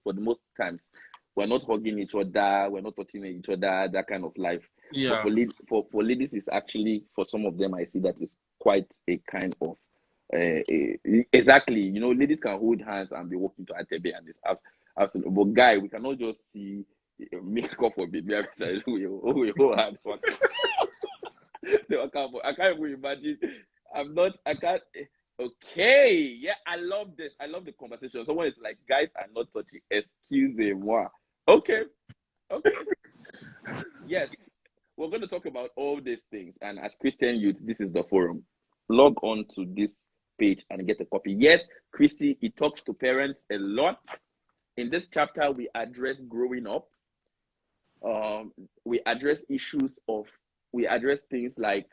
For the most times, we're not hugging each other, we're not touching each other, that kind of life. But yeah, for ladies, is actually, for some of them, I see that is quite a kind of exactly. Ladies can hold hands and be walking to Atebe, and it's absolutely. But guy, we cannot just see make up for baby. We hold hands. I can't even imagine. I can't. Okay. Yeah, I love this. I love the conversation. Someone is like, guys are not touching. Excusez-moi. Okay. Okay. Yes. We're going to talk about all these things. And as Christian youth, this is the forum. Log on to this page and get a copy. Yes, Christy, it talks to parents a lot. In this chapter, we address growing up. We address we address things like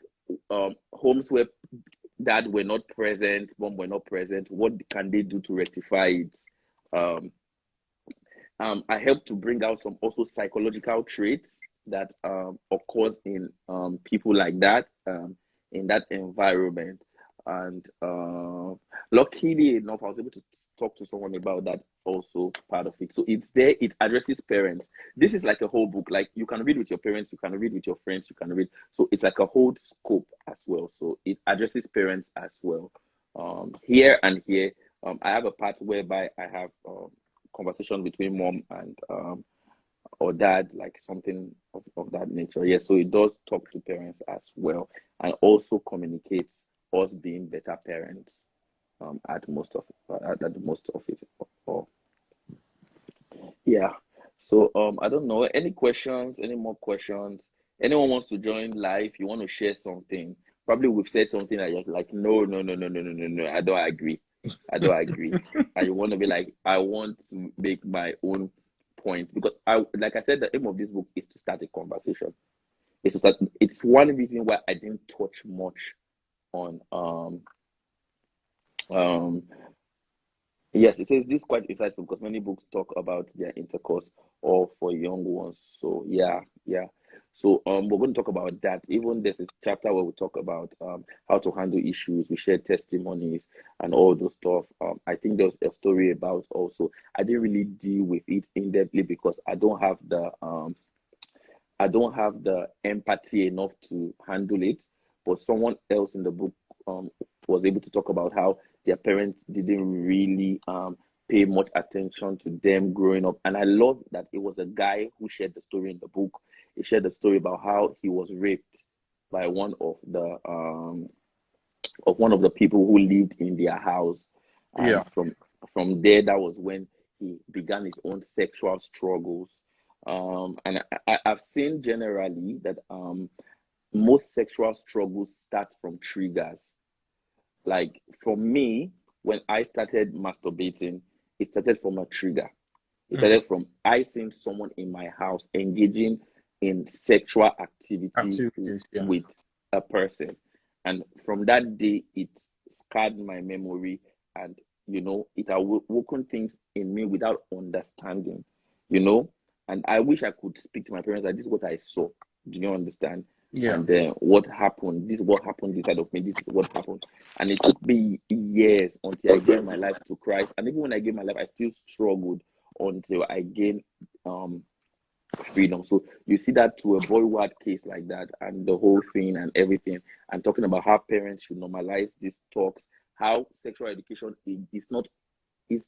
homes where dad were not present, mom were not present. What can they do to rectify it? I help to bring out some also psychological traits that occurs in people like that, in that environment. And luckily enough, I was able to talk to someone about that also part of it. So it's there, it addresses parents. This is like a whole book. Like, you can read with your parents, you can read with your friends, you can read. So it's like a whole scope as well. So it addresses parents as well. Here and here, I have a part whereby I have conversation between mom and or dad, like something of that nature. Yes, so it does talk to parents as well, and also communicates us being better parents at most of it. Or yeah. So I don't know. Any questions? Any more questions? Anyone wants to join live? You want to share something? Probably we've said something that you're like, no, no, no, no, no, no, no, no. I don't agree. I don't agree. And you want to be like, I want to make my own point, because like I said, the aim of this book is to start a conversation. It's one reason why I didn't touch much on yes, it says this is quite insightful because many books talk about their intercourse or for young ones. So yeah, yeah. So we're going to talk about that. Even there's a chapter where we talk about how to handle issues. We share testimonies and all those stuff. I think there's a story about also. I didn't really deal with it in depthly because I don't have the empathy enough to handle it. But someone else in the book was able to talk about how their parents didn't really pay much attention to them growing up. And I love that it was a guy who shared the story in the book. He shared the story about how he was raped by one of the people who lived in their house. And yeah. from there, that was when he began his own sexual struggles. And I've seen generally that most sexual struggles start from triggers. Like for me, when I started masturbating, it started from a trigger. It started from I seeing someone in my house engaging in sexual activity Activities, yeah. with a person. And from that day, it scarred my memory, and it awoken things in me without understanding, and I wish I could speak to my parents that this is what I saw. Do you understand? Yeah. And what happened, this is what happened inside of me, this is what happened. And it took me years until I gave my life to Christ. And even when I gave my life, I still struggled until I gained freedom. So you see that to a boy case like that, and the whole thing and everything, and talking about how parents should normalize these talks, how sexual education is not it's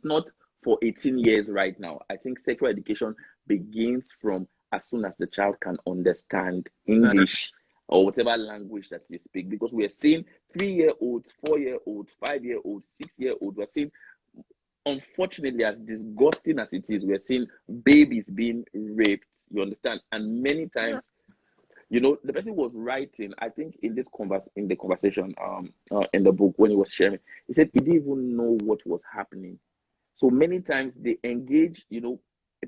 not for 18 years right now. I think sexual education begins from as soon as the child can understand English or whatever language that they speak, because we are seeing 3-year-olds, 4-year-olds, 5-year-olds, 6-year-olds. We're seeing, unfortunately, as disgusting as it is, we're seeing babies being raped. You understand? And many times, the person was writing, I think in the conversation, in the book, when he was sharing, he said he didn't even know what was happening. So many times they engage, a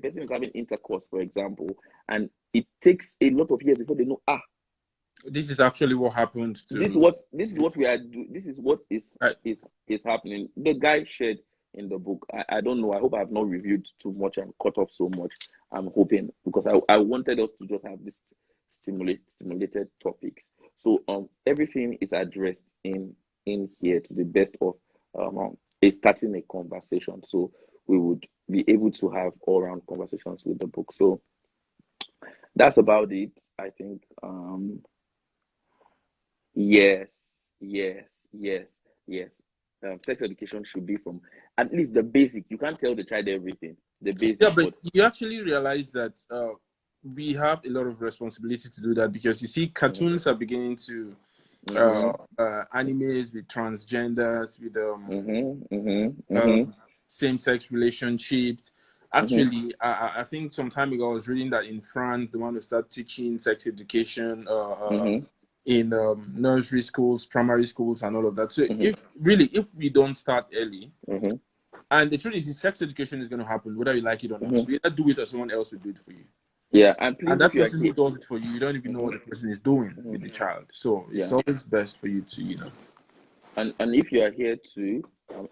person is having intercourse, for example, and it takes a lot of years before they know, this is actually what happened to this is what we are doing. This is what is happening. The guy shared in the book. I don't know. I hope I have not reviewed too much and cut off so much. I'm hoping, because I wanted us to just have this stimulated topics. So everything is addressed in here to the best of starting a conversation. So we would be able to have all round conversations with the book. So that's about it, I think. Yes. Sex education should be from at least the basic. You can't tell the child everything. The basic. Yeah, but you actually realize that we have a lot of responsibility to do that, because you see cartoons are beginning to animes with transgenders, with same-sex relationships. Actually, I think some time ago I was reading that in France they want to start teaching sex education in nursery schools, primary schools, and all of that. So if we don't start early, and the truth is, sex education is going to happen whether you like it or not. So you either do it or someone else will do it for you. Yeah, and please, And that person who does it for you, you don't even know what the person is doing with the child. So it's always best for you to, And if you are here to,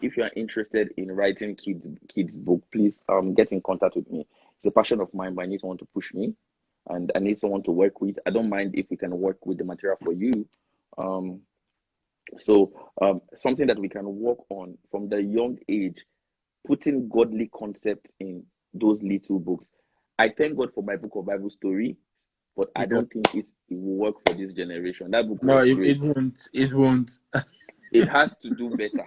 if you are interested in writing kids book, please get in contact with me. It's a passion of mine, but I need someone to push me, and I need someone to work with. I don't mind if we can work with the material for you. So something that we can work on from the young age, putting godly concepts in those little books. I thank God for my book of Bible story, but I don't think it will work for this generation. That book was great. It won't. It has to do better.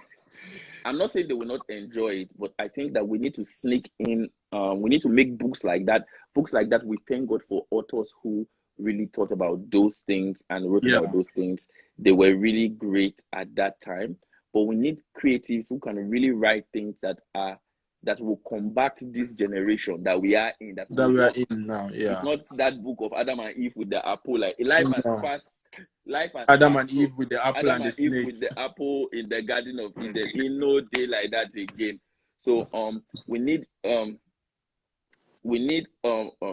I'm not saying they will not enjoy it, but I think that we need to sneak in. We need to make books like that. Books like that. We thank God for authors who really thought about those things and wrote about those things. They were really great at that time. But we need creatives who can really write things that will combat this generation that we are in. That we are in now. Yeah. It's not that book of Adam and Eve with the apple. Like life has passed. Adam and Eve with the apple Adam and Eve with the apple in the Garden of Eden. In no day like that again. So we need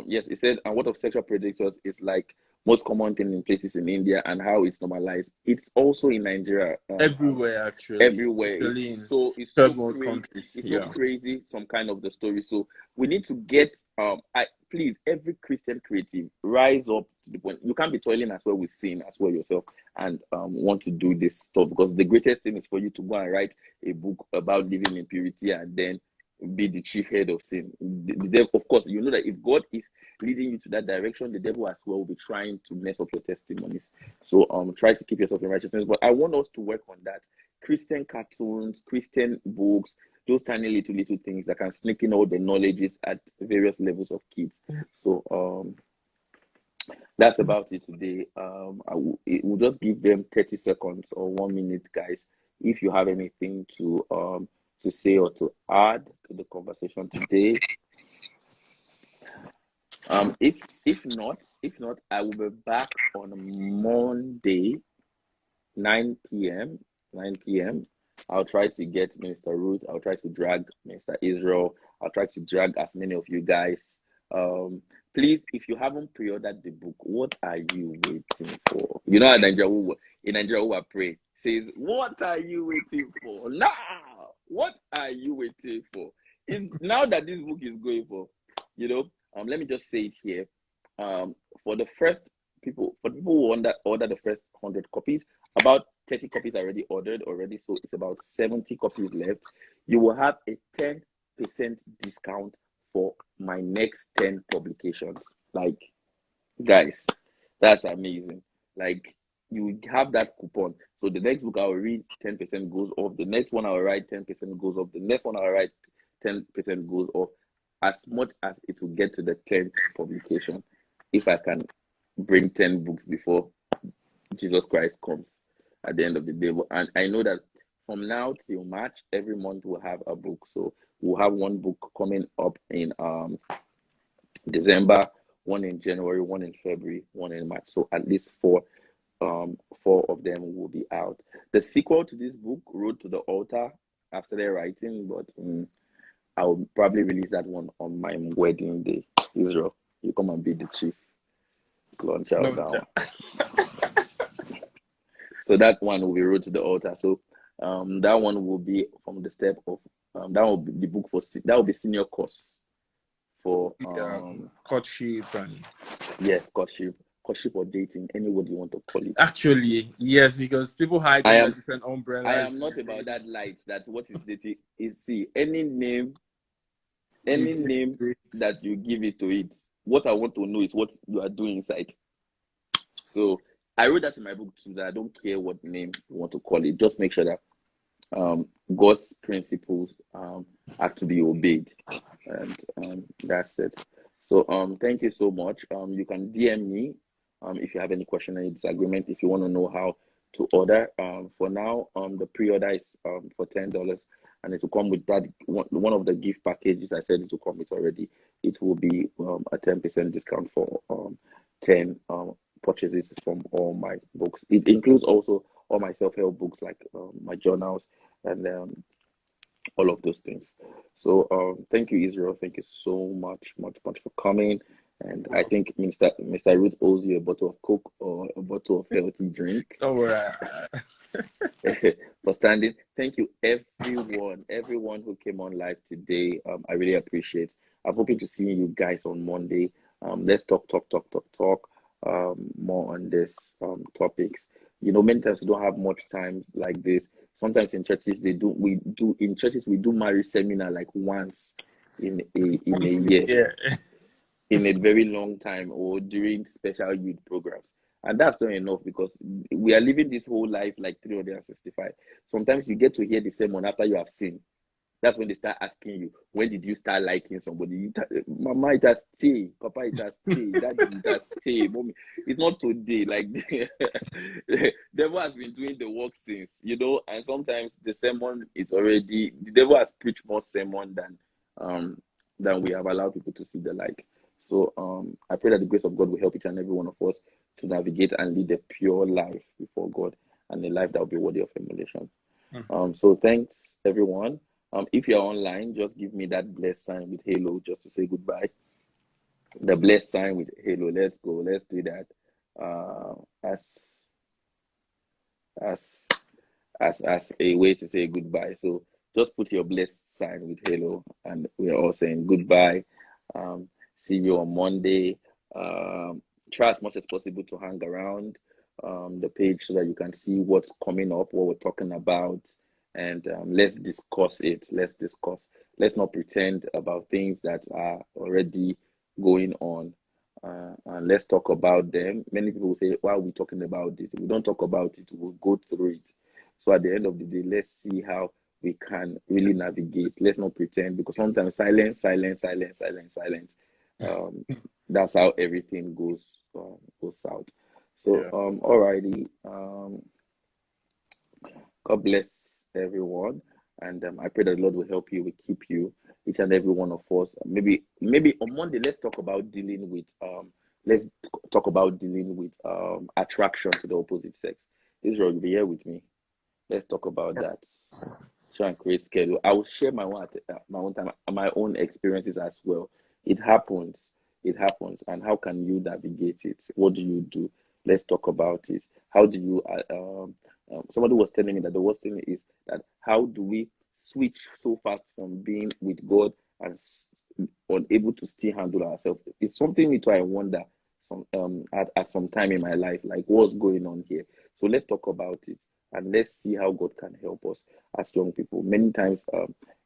yes, it said, and what of sexual predators is like most common thing in places in India, and how it's normalized. It's also in Nigeria. Everywhere, actually. Everywhere. It's so crazy. It's so crazy, some kind of the story. So we need to get please, every Christian creative, rise up to the point. You can't be toiling as well with sin as well yourself and want to do this stuff, because the greatest thing is for you to go and write a book about living in purity and then be the chief head of sin. The devil, of course, you know that if God is leading you to that direction, the devil as well will be trying to mess up your testimonies. So try to keep yourself in righteousness. But I want us to work on that. Christian cartoons, Christian books, those tiny little things that can sneak in all the knowledges at various levels of kids. So that's about it today. We'll just give them 30 seconds or 1 minute, guys, if you have anything to say or to add to the conversation today. If not, I will be back on Monday, 9 p.m. I'll try to get Minister Ruth. I'll try to drag Mr. Isreal. I'll try to drag as many of you guys. Please, if you haven't pre-ordered the book, what are you waiting for? You know, in Nigeria, who are praying says, "What are you waiting for now? What are you waiting for?" It's now that this book is going for, you know. Let me just say it here. For the people who order the first 100 copies, about 30 copies are already ordered already, so it's about 70 copies left. You will have a 10% discount for my next 10 publications. Like, guys, that's amazing. Like, you have that coupon. So the next book I'll read, 10% goes off. The next one I'll write, 10% goes off. The next one I'll write, 10% goes off. As much as it will get to the 10th publication, if I can bring 10 books before Jesus Christ comes at the end of the day. And I know that from now till March, every month we'll have a book. So we'll have one book coming up in December, one in January, one in February, one in March. So at least four of them will be out. The sequel to this book, Road to the Altar, after their writing, but I'll probably release that one on my wedding day. Israel, you come and be the chief launcher of that one. So that one will be Road to the Altar. So that one will be from the step of that will be the book that will be senior course for courtship and yes, courtship or dating, any word you want to call it. Actually, yes, because people hide under different umbrellas. I am not about that light. That what is dating is any name that you give it to it. What I want to know is what you are doing inside. So I wrote that in my book too, that I don't care what name you want to call it. Just make sure that God's principles are to be obeyed, and that's it. So thank you so much. You can DM me if you have any question, any disagreement, if you want to know how to order. For now, the pre-order is for $10, and it will come with that one of the gift packages I said it will come with already. It will be a 10% discount for 10 purchases from all my books. It includes also all my self-help books, like my journals and all of those things. So thank you, Israel. Thank you so much for coming. And I think Mr. Ruth owes you a bottle of Coke or a bottle of healthy drink. Oh, for standing. Thank you, everyone who came on live today. I really appreciate. I'm hoping to see you guys on Monday. Let's talk more on this topics. You know, many times we don't have much time like this. Sometimes in churches we do marriage seminar like once in a year. Yeah. In a very long time, or during special youth programs. And that's not enough, because we are living this whole life like 365. Sometimes you get to hear the sermon after you have seen. That's when they start asking you, when did you start liking somebody? Mama, it has stayed. Papa, it has stayed. Daddy, it has stayed. Mommy, it's not today. Like, the devil has been doing the work since, you know, and sometimes the sermon is already, the devil has preached more sermon than we have allowed people to see the light. So I pray that the grace of God will help each and every one of us to navigate and lead a pure life before God, and a life that will be worthy of emulation. So thanks, everyone. If you're online, just give me that blessed sign with halo just to say goodbye. The blessed sign with halo. Let's go. Let's do that. As a way to say goodbye. So just put your blessed sign with halo, and we're all saying goodbye. See you on Monday. Try as much as possible to hang around the page so that you can see what's coming up, what we're talking about, and let's discuss it. Let's not pretend about things that are already going on, and let's talk about them. Many people will say, why are we talking about this? If we don't talk about it, we'll go through it. So at the end of the day, let's see how we can really navigate. Let's not pretend, because sometimes silence. That's how everything goes out. So alrighty. God bless everyone, and I pray that the Lord will help you, will keep you, each and every one of us. Maybe on Monday, let's talk about dealing with attraction to the opposite sex. Israel, you'll be here with me. Let's talk about that. Try and create schedule. I will share my own experiences as well. It happens. it happens, and how can you navigate it? What do you do? Let's talk about it. How do you somebody was telling me that the worst thing is that how do we switch so fast from being with God and unable to still handle ourselves? It's something me too I wonder at some time in my life, like what's going on here. So let's talk about it, and let's see how God can help us as young people. Many times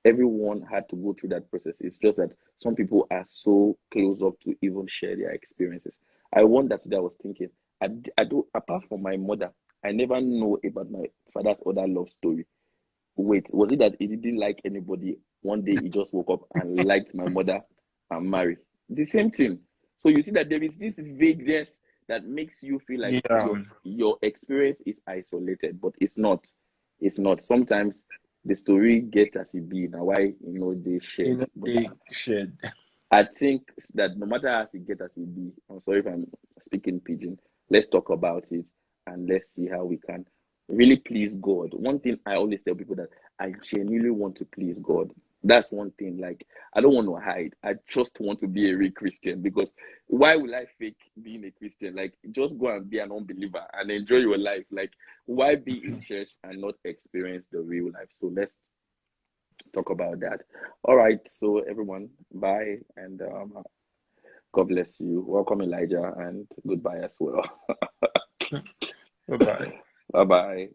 everyone had to go through that process. It's just that some people are so close up to even share their experiences. I wonder today, I was thinking, I do, apart from my mother, I never know about my father's other love story. Wait, was it that he didn't like anybody? One day he just woke up and liked my mother and married. The same thing. So you see that there is this vagueness that makes you feel like Yeah. your experience is isolated, but it's not. It's not. Sometimes the story gets as it be. Now why they shared. But They shared. I think that no matter how it get as it be, I'm sorry if I'm speaking pidgin, let's talk about it and let's see how we can really please God. One thing I always tell people that I genuinely want to please God. That's one thing. Like, I don't want to hide. I just want to be a real Christian, because why will I fake being a Christian? Like, just go and be an unbeliever and enjoy your life. Like, why be in church and not experience the real life? So let's talk about that. All right. So everyone, bye, and God bless you. Welcome, Elijah, and goodbye as well. Bye bye. Bye bye.